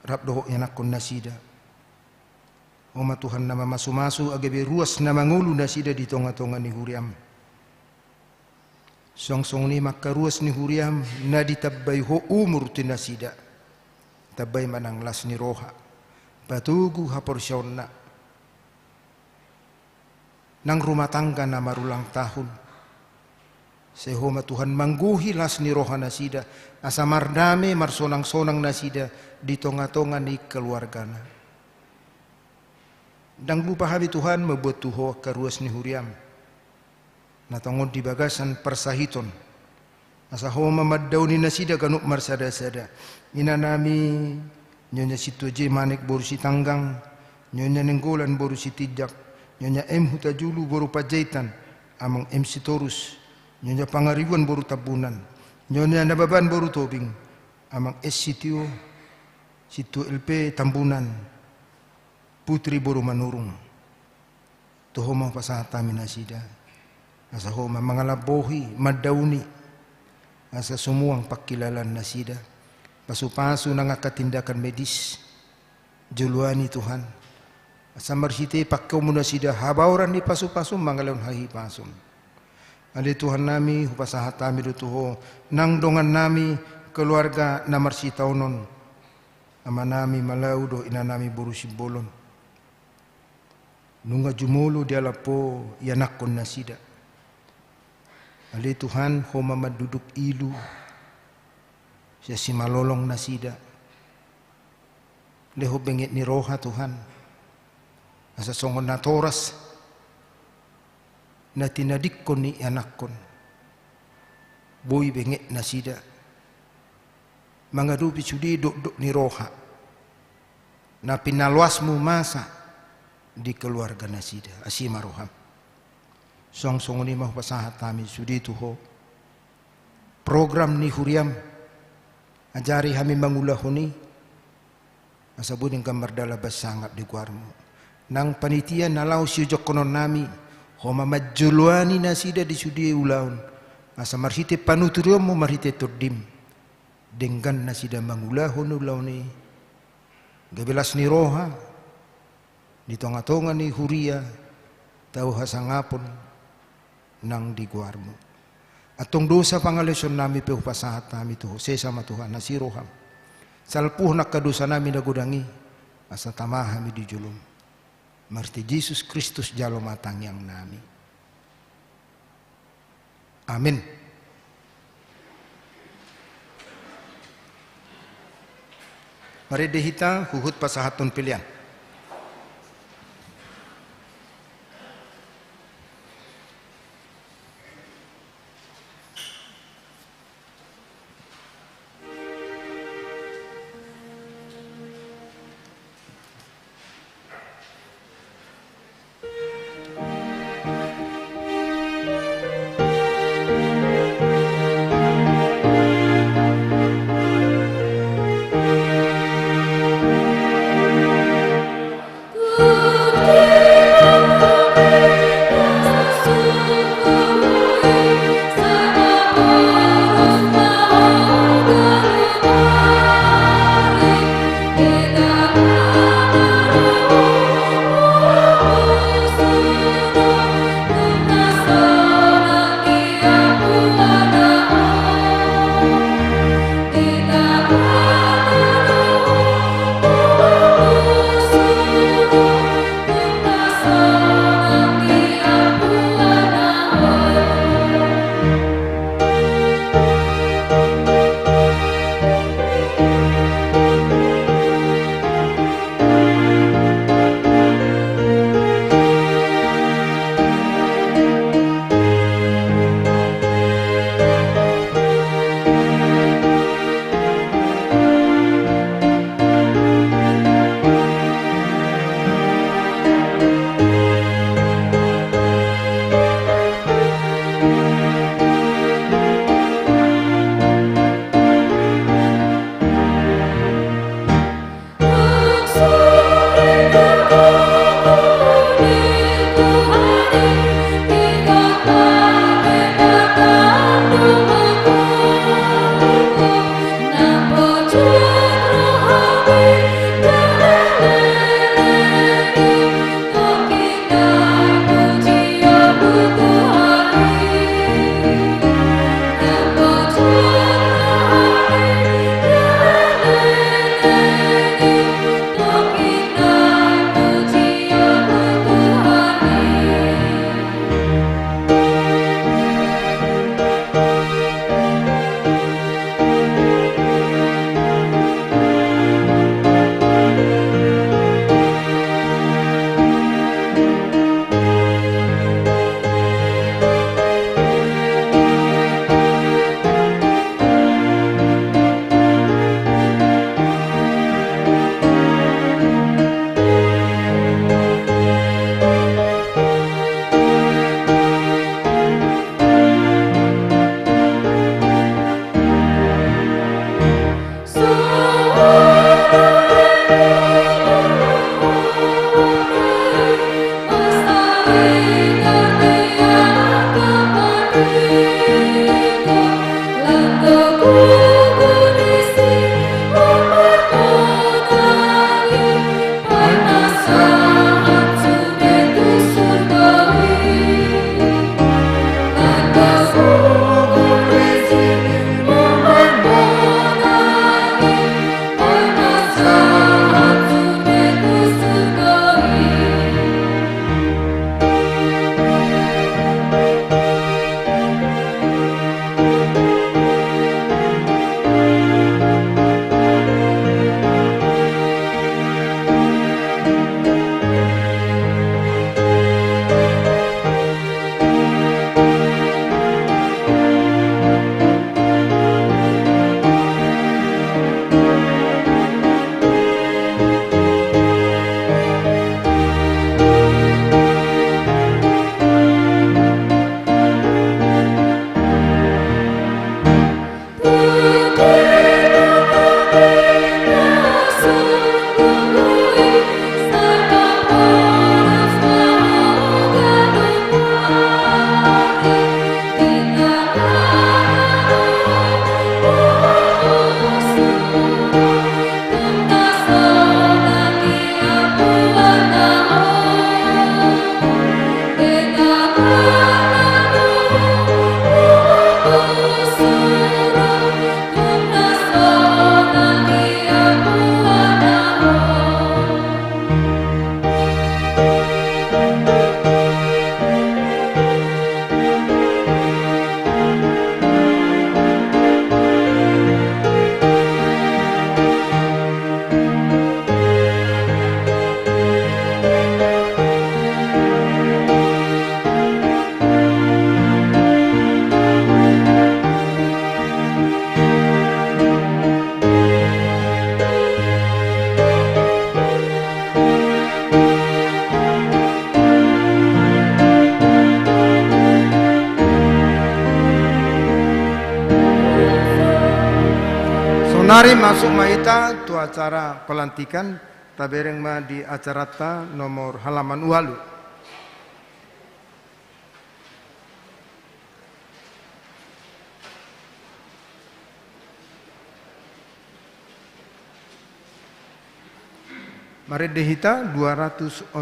rap doho yanak kon nasida Oma Tuhan nama masu-masu agabe ruas nama ngulu nasida di tonga-tonga ni huriam song-song ni maka ruas ni huriam na ditabay ho umur ti nasida tabay manang las ni roha patugu haporsyon na nang rumah tangga na marulang tahun sehoma Tuhan mangguhi las ni roha nasida asa mardame marsonang-sonang nasida di tonga-tonga ni keluargana dang bupahami Tuhan membuat tuho karuas ni huriam natangod di bagasan persahiton asa homa maddaw ni nasida kanuk marsada-sada ina nami nyonya situ je manik boru si tanggang nyonya nenggolan boru si tijak nyonya huta julu boru pajaitan amang si torus nyonya pangariwan boru tabunan nyonya nababan boru tobing amang situ LP tambunan putri boru manurung tuhoma pasatami nasida asa homa mangalabohi madauni asa sumuang pakilalan nasida pasu-pasu nangakatindakan medis juluani Tuhan asa marsite pakkaw mo nasida habauran ni pasu-pasu mangalon hahi pasun ali Tuhan nami hupasahat kami do tuho nang dongan nami keluarga na marsitaunon ama nami malau do ina nami burusi bolon nunga jumulu di alapo yanak kon nasida ali Tuhan homa maduduk ilu siya si malolong nasida leho bengit ni roha Tuhan asa songon na toras na tinadikon ni anakkon boy bengek na sida mangadupi sudi dok ni roha na pinalwasmu masa di keluarga nasida asima roham song ni mah pasahat kami sudi tuho program ni huriam ajari kami mangulahuni asabuding kamar dalabas sangat di kuarmu nang panitia nalau sujok konon nami homa majuluani nasida di sudi ulaun asa marhite panuturio mo marhite todim dengan nasida mangulahun ulauni gabelas ni roha di tonga-tonga ni huria tau hasangapon nang di kuarmu atong dosa pangaleson nami pe upasahat nami tuho sesama Tuhan nasiroham salpuh nak kadosa nami nagudangi asa tamahami di julum marti Yesus Kristus jalo matang yang nami amin. Mari dehita huhut pasahatun pilihan. Nari masuk mahita tu acara pelantikan tabereng ma di acara ta nomor halaman uhalu. Mari dehita 262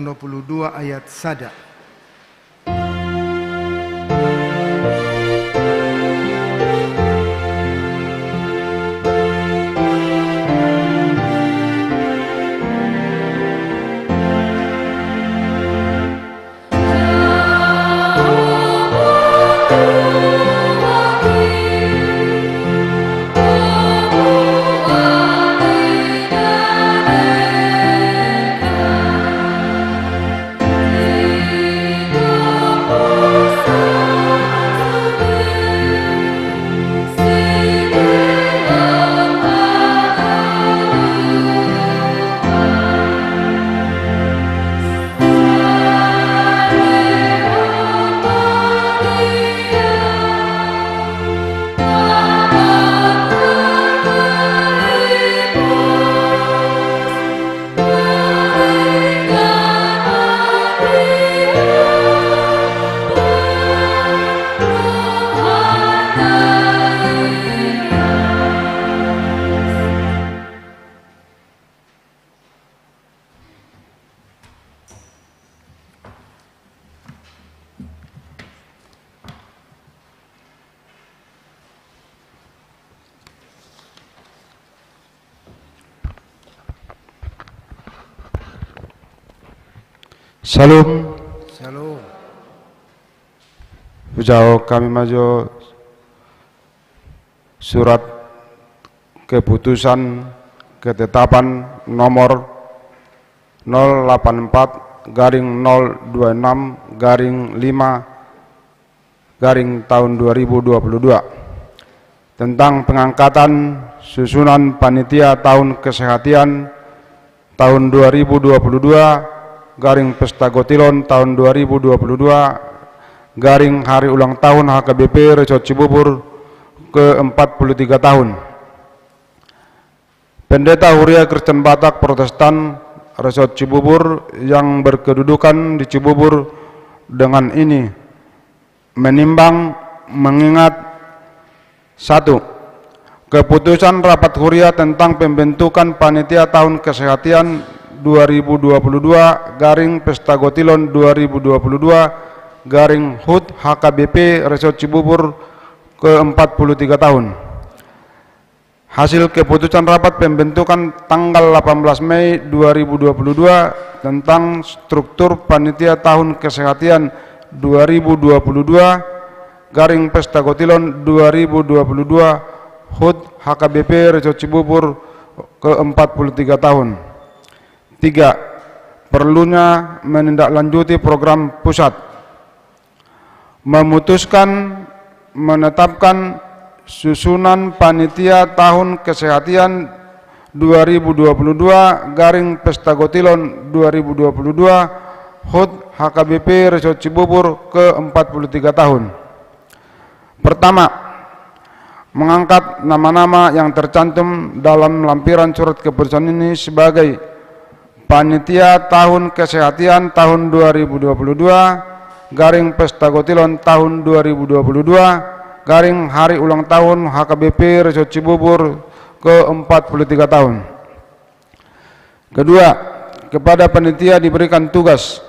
ayat sada. Salam. Shalom. Bujau kami maju surat keputusan ketetapan nomor 084-0-5-tahun 2022 tentang pengangkatan susunan panitia tahun kesehatan tahun 2022 Pesta Gotilon tahun 2022 hari ulang tahun HKBP Resort Cibubur ke-43 tahun. Pendeta Huria Kristen Batak Protestan Resort Cibubur yang berkedudukan di Cibubur dengan ini menimbang mengingat 1. Keputusan Rapat Huria tentang pembentukan panitia tahun kesehatan 2022 Pesta Gotilon 2022 HUT HKBP Resort Cibubur ke-43 tahun. Hasil keputusan rapat pembentukan tanggal 18 Mei 2022 tentang struktur panitia tahun kesehatan 2022 Pesta Gotilon 2022 HUT HKBP Resort Cibubur ke-43 tahun. 3. Perlunya menindaklanjuti program pusat, memutuskan menetapkan susunan panitia tahun kesehatan 2022 Pesta Gotilon 2022 HUT HKBP Resort Cibubur ke-43 tahun. Pertama, mengangkat nama-nama yang tercantum dalam lampiran surat keputusan ini sebagai panitia tahun kesehatan tahun 2022 Pesta Gotilon tahun 2022 hari ulang tahun HKBP Resort Cibubur ke-43 tahun. Kedua, kepada panitia diberikan tugas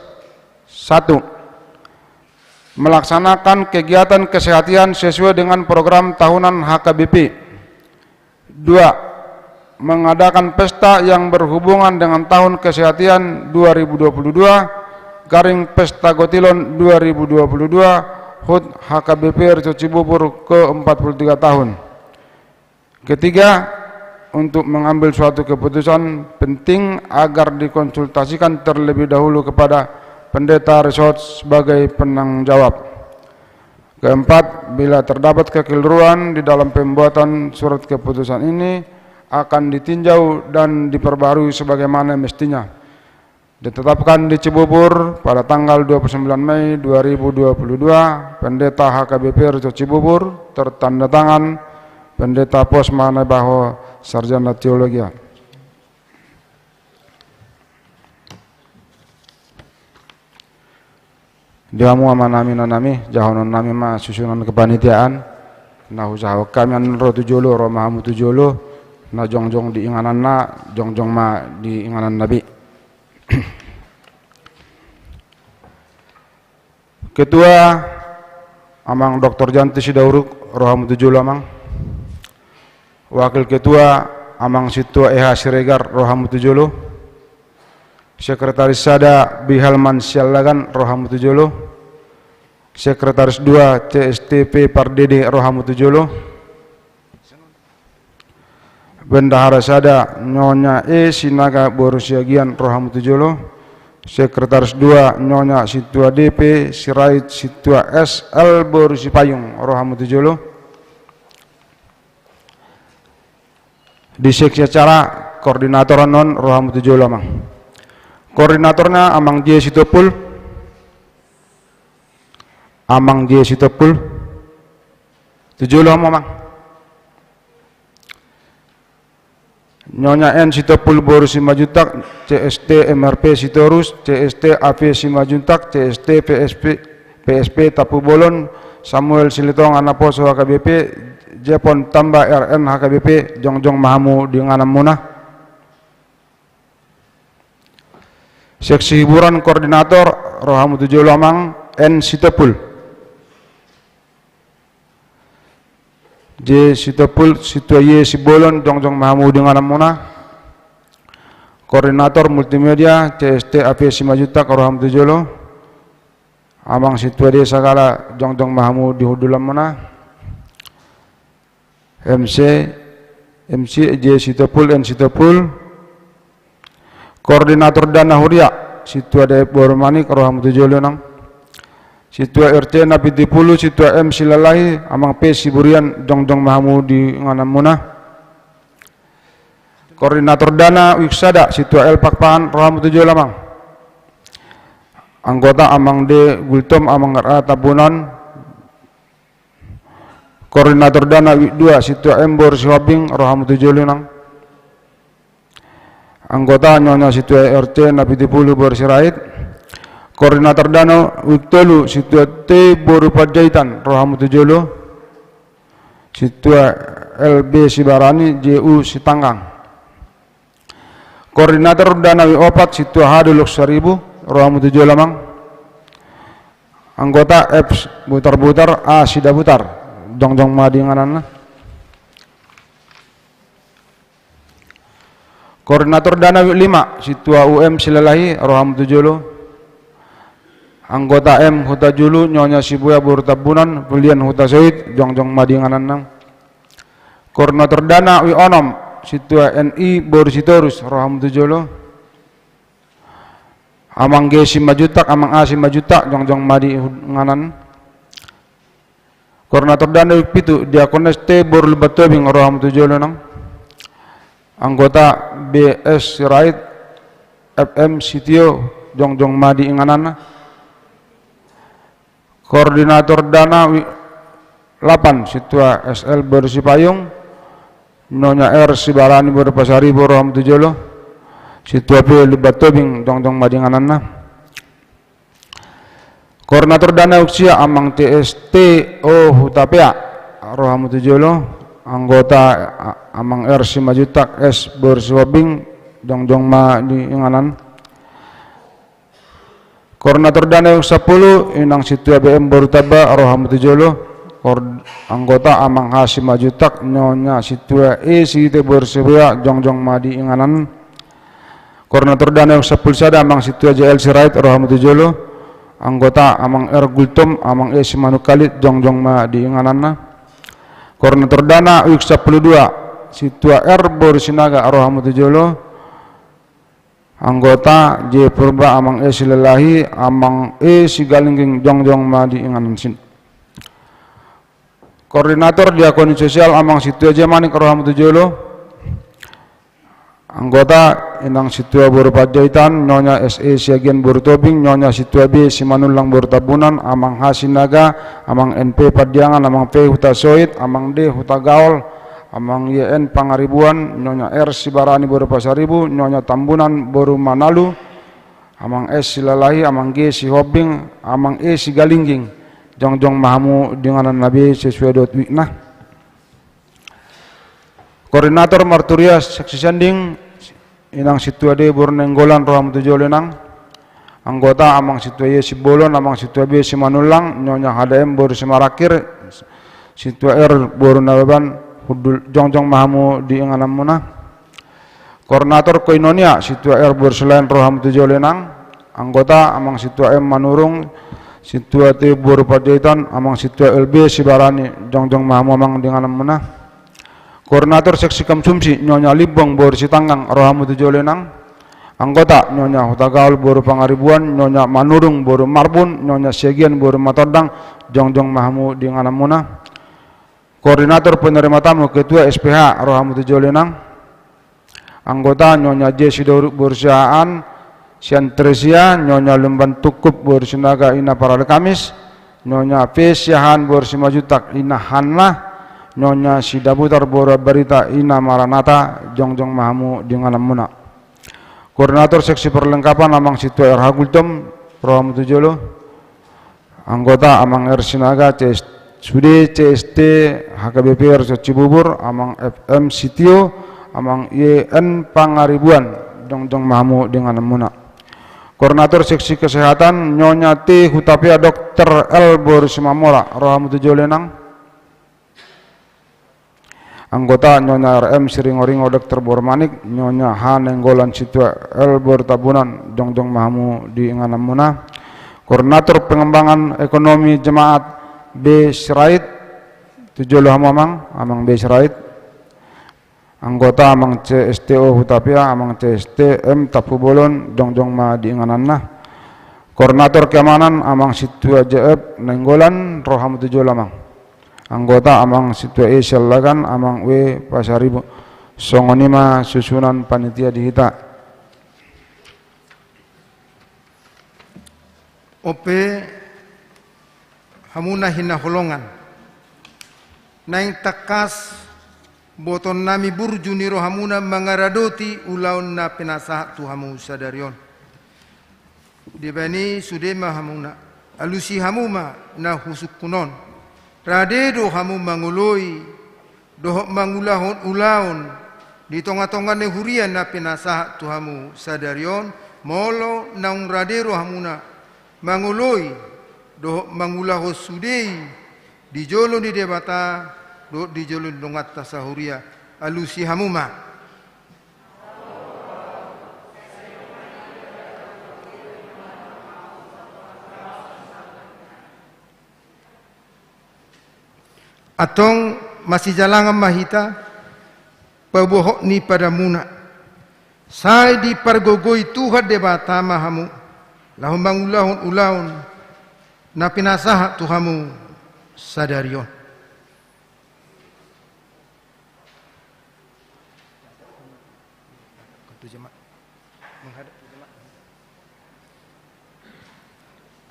1. Melaksanakan kegiatan kesehatan sesuai dengan program tahunan HKBP. 2. Mengadakan pesta yang berhubungan dengan tahun kesehatan 2022 Pesta Gotilon 2022 HUT HKBP Resort Cibubur ke-43 tahun. Ketiga, untuk mengambil suatu keputusan penting agar dikonsultasikan terlebih dahulu kepada pendeta resort sebagai penanggung jawab. Keempat, bila terdapat kekeliruan di dalam pembuatan surat keputusan ini akan ditinjau dan diperbarui sebagaimana mestinya. Ditetapkan di Cibubur pada tanggal 29 Mei 2022, Pendeta HKBP Resort Cibubur, tertanda tangan Pendeta Pos Manebaho sarjana teologi. Diamu amanami nanami jahonon nami ma susunan kepanitiaan na usaha kami anro tujolo ro mahamu tujolo na jongjong di inganan na jongjong ma di inganan nabi. Ketua amang Dr. Janti Sidauruk rohamu tujolo amang. Wakil ketua amang Situa Eha Siregar rohamu tujolo. Sekretaris Sada Bihalman Sialagan Rohamu Tujolo. Sekretaris 2 CSTP Pardede Rohamu Tujolo. Bendahara Sada Nyonya E Sinaga Borusiagian Rohamu Tujolo. Sekretaris 2 Nyonya Situa DP Sirait Situa SL Borusipayung Rohamu Tujolo. Di seksi acara koordinator non Rohamu Tujolo amang. Koordinatornya Amang J. Sitopul. Amang J. Sitopul. Tujolo amang. Nyonya N. Sitopul Boru Simajutak, CST MRP Sitorus, CST AP Simajuntak, CST PSP Tapu Bolon, Samuel Silitong Anaposo HKBP, Jepon Tamba RN HKBP, Jongjong Mahamu di Nganam Munah. Seksi hiburan koordinator Rohamu Tujolo amang N. Sitopul. J. Sitopul Situa Y. Sibolon Jongjong Mahamu di Nganam Munah. Koordinator multimedia CST AP Simajutak Rohamu Tujolo amang Situa D. Sagala Jongjong Mahamu di Hudulam Munah. MC J. Sitopul N. Sitopul. Koordinator Dana Huria Situa D. Boromani Rohamu Tujolo nang. Situa RT Napi Pulu Situa M. Silalahi amang P. Siburian Jongjong Mahamu di Nganam Munah. Koordinator Dana Wiksada Situa L. Pakpahan Rohamu Tujolo amang. Anggota amang D. Gultom amang R. Tabunan. Koordinator Dana W2 Situa M. Borsiwabing Rohamu Tujolo nang. Anggota Nyonya Situa RT Napi Pulu Borsirait. Koordinator Dana Wiktolu Situa T. Boru Padjaitan Rohamu Tujolo. Situa LB Sibarani JU Sitanggang. Koordinator Dana Wiopat Situa Haduluk Saribu Rohamu Tujolo amang. Anggota F. Butar-butar A. Sidabutar Jongjong Madi Nganana. Koordinator Dana 5 Situa UM Silalahi Rohamu Tujolo. Anggota M. Huta Julu Nyonya Sibuya Burtabunan Bulian Huta Soid Jongjong Madi Ngananang. Koordinator Dana Onom Situa NI Borsitorus Rohamu Tujolo. Amang G. Simajutak amang A. Simajutak Jongjong Madi Nganan. Koordinator Dana Pitu Diakones T. Borlubatobing Rohamu Tujolo nang. Anggota BS Sirait FM Sitio Jongjong Madi Inganan. Koordinator Dana 8 Situa SL Bersipayung Nyonya R. Sibarani Berpasari Rohamu Tujolo. Situa P. Libatobing Jongjong Madi Inganan. Koordinator Dana Uksia amang TST O Hutapea Rohamu Tujolo. Anggota amang R. Simajutak S. Borsiwabing Jongjong Madi Inganan. Koordinator Dana 10 Inang Situa BM Borutaba Rohamu Tujolo. Anggota amang H. Simajutak Nyonya Situa E. Site Borsiwabing Jongjong Madi Inganan. Koordinator Dana 10 Sada amang Situa JL Sirait Rohamu Tujolo. Anggota amang R. Gultom amang E. Simanukalit Jongjong Madi Inganan. Koordinator Dana UIK 12 Situa R. Borsinaga Rohamu Tujolo. Anggota J. Purba amang E. Silalahi amang E. Sigalingging Jongjong Madi Inganan. Koordinator Diakoni Sosial amang Situa J. Manik Rohamu Tujolo. Anggota Inang Situa Boru Padjaitan Nyonya SE Siagian Borutobing Nyonya Situa B. Simanulang Borutabunan amang H. Sinaga amang NP Padiangan amang P. Huta Soid amang D. Huta Gaol amang YN Pangaribuan, Nyonya R Sibarani Boru Pasaribu, Nyonya Tambunan Boru Manalu, amang S Silalahi, amang G Sihobing, amang E Sigalingging, jongjong mahamu dengan Nabi sesuai dot wikna. Koordinator Marturia Seksi Sanding, inang situade Bornenggolan Rohamtujollenang, anggota amang situa Y Sibolon, amang situa B Simanulang, Nyonya HDM Boru Semarakir, situa R Boru Nababan, Hudul jongjong mahamu di inganam muna. Koordinator Koinonia situa R Boru Selain Rohamtujollenang, anggota amang situa M Manurung, situa T Boru Padjaitan, amang situa LB Sibarani, jongjong mahamu amang di inganam muna. Koordinator Seksi Kamsumsi Nyonya Libong Boru Sitanggang Rohamtujollenang, anggota Nyonya Hutagaul Boru Pangaribuan, Nyonya Manurung Boru Marbun, Nyonya Segian Boru Matodang, jongjong mahamu di inganam muna. Koordinator penerima tamu Ketua SPH Rohamtujollenang, anggota Nyonya J Sidoru Boru Siaan, Sian Tresia, Nyonya Lemban Tukup Boru Sinaga Ina Parade Kamis, Nyonya P Siahan Boru Simajutak Ina Hanna, Nyonya Sidabutar Boru Barita Ina Maranata, jongjong mahamu di inganam muna. Koordinator Seksi Perlengkapan amang situa R Hagultom Rohamtujolo, anggota amang R Sinaga CS Sude CST HKBP R Cibubur, amang FM Sitio, amang YN Pangaribuan, jongjong mahamu di inganam muna. Koordinator Seksi Kesehatan Nyonya T Hutapia Dr. L Boru Simamora Rohamtujollenang, anggota Nyonya RM Siringoringo Dr. Bormanik, Nyonya H Nenggolan situa L Boru Tabunan, jongjong mahamu di inganam muna. Koordinator Pengembangan Ekonomi Jemaat B Sirait Tujolo Hamamang, amang B Sirait, anggota amang CSTO Hutapia, amang CSTM Tapubolon, jongjong ma di ingananna. Koordinator Keamanan amang situa JF Nenggolan Rohamtujolo amang, anggota amang situa E Sialagan, amang W Pasaribu, songonima susunan panitia dihita. OP hamuna hina holongan naing takas boton nami burjuniro hamuna mangaradoti ulaun na penasahat tu hamu sadarion dibani sudema hamuna alusi hamuma na husuk kunon radedo hamu manguloi dohok mangulahon ulaun di tonga-tonga nehurian na penasahat tu hamu sadarion molo naung radero hamuna manguloi dohok mangulahos sudei di jolo di debata dohok di jolo dongat tasahuria alusi hamuma. Atong masih jalangan mahita pabohok ni pada muna sai di pargogoi Tuhan debata mahamu lahum mangulahon ulaun na pinasahat Tuhamu sadarion.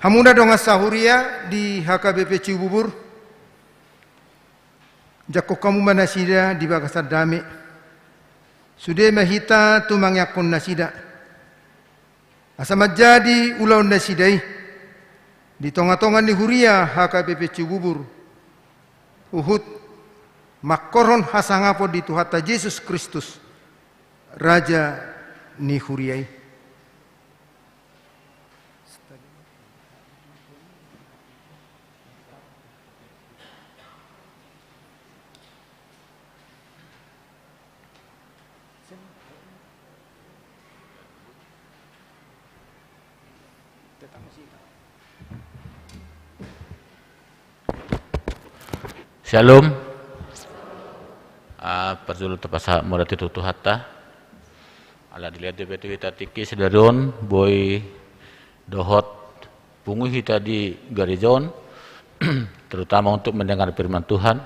Hamuna donga sahuria di HKBP Cibubur, jako kamu manasida di bagasa dame, sudah mahita tumangyakon nasida, asama jadi ulaun nasidai. Di tonga-tonga ni huria HKBP Cibubur Uhud makoron hasangapo di Tuhata Yesus Kristus Raja ni huriai. Shalom. Perjulu terpasa murati tutu hatta. Ala dilihat di betu kita tiki sedarion boy dohot pungu kita di garijon terutama untuk mendengar firman Tuhan.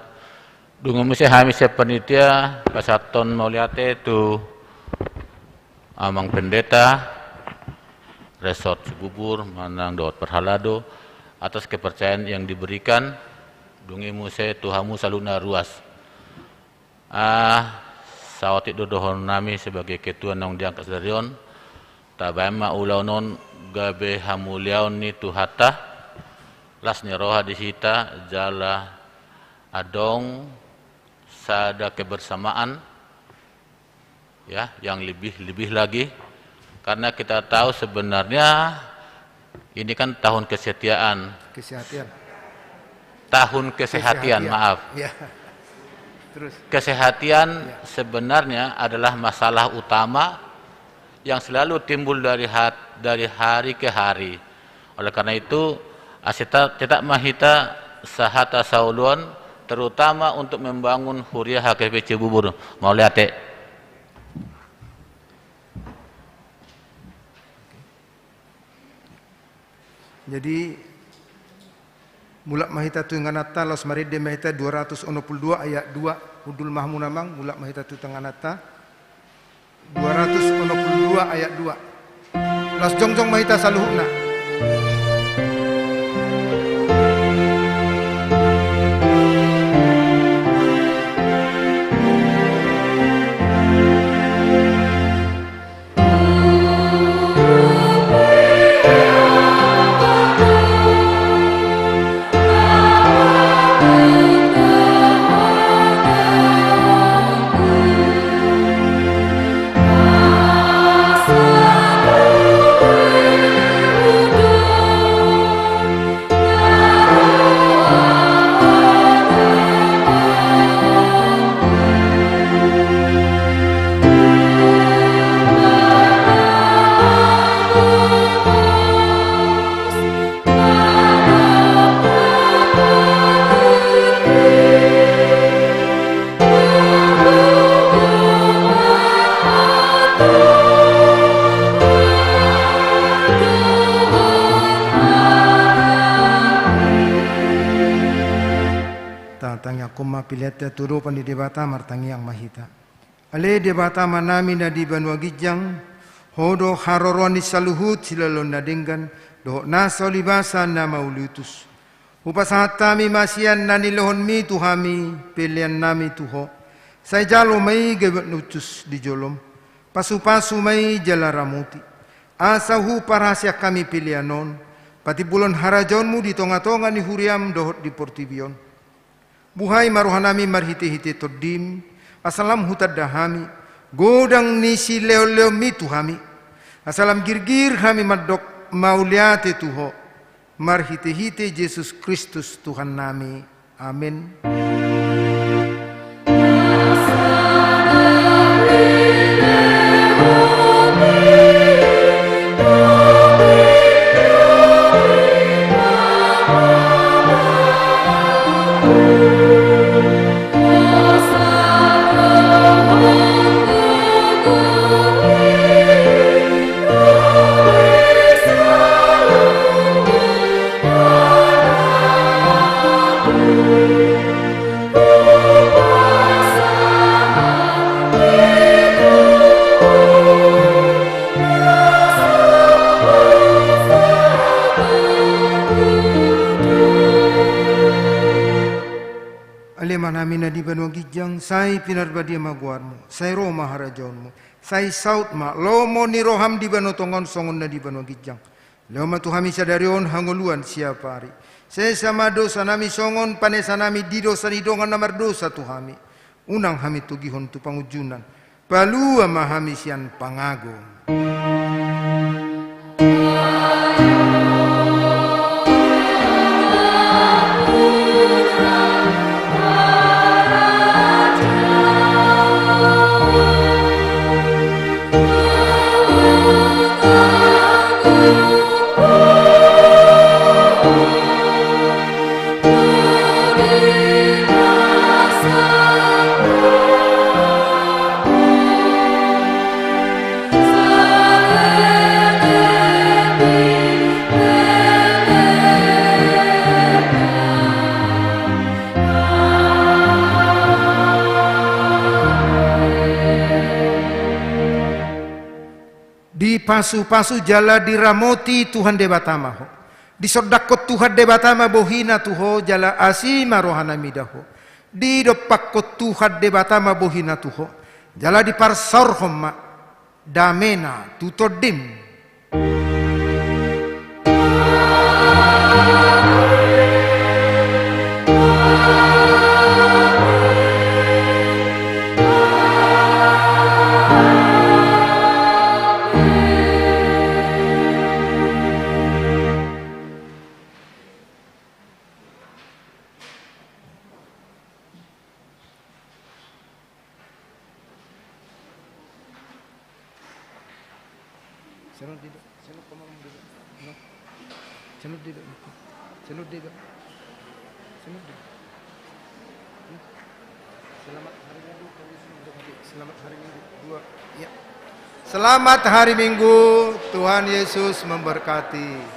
Dungu musia hamis panitia pasaton mauliate tu amang pendeta resort Cibubur manang dohot perhalado atas kepercayaan yang diberikan. Dungi muse Tuhamu saluna ruas. Sawati dodohon nami sebagai ketua nong diangkat Sadarion, tabama ulaunon gabe hamuliaun ni tuhata, las roha disita jala adong sada kebersamaan, ya, yang lebih lagi, karena kita tahu sebenarnya ini kan tahun kesehatan. Tahun kesehatan, maaf. Ya. Terus. Kesehatan sebenarnya adalah masalah utama yang selalu timbul dari hari ke hari. Oleh karena itu, asita cetak mahita sahata sauluan terutama untuk membangun Huriah HKP Cibubur. Mau lihat Jadi mulak mahita tu nganata los maride mahita 262 ayat 2 Hudul Mahmunamang mulak mahita tu tanganata 262 ayat 2 los jongjong mahita saluhna. Pilihnya turu pandi debata martangi yang mahita. Ale debata manami na di banua gijang hodo haroroni saluhut silalon nadenggan do naso libasa na maulutus. Upasatami masian na nilohon mi tuhami pilihan nami tuho. Say jalo may gabat nutus di jolom. Pasu-pasu may jalaramuti. Asahu parasya kami pilihanon. Pati bulon harajonmu di tonga-tonga ni huriam dohot di portibion. Buhay maruhanami marhiti-hiti todim, asalam hutad dahami, godang nisi leo-leo mituhami, asalam girgir hami madok mauliate tuho, marhiti-hiti Yesus Kristus Tuhan nami. Amin. Manami na di banua gijang, say pinarbadia maguarmu, say Roma harajonmu, say saut ma, lomo ni roham di banu tongon songon na di banua gijang. Loma tuhami sadarion hangoluan siapari. Say sama dosa nami songon, panesa nami di dosa nidongan namar dosa tuhami. Unang hami tugihon tu pangujunan, palua mahami sian pangagong. Pasu-pasu jala diramoti Tuhan debatamaho. Disodakot Tuhan debatama bohina tuho jala asima rohana midaho. Di dopak ko tuhad debata mabuhina tuho. Jala di parsor homma. Damena tutodim. Selamat hari Minggu, Tuhan Yesus memberkati.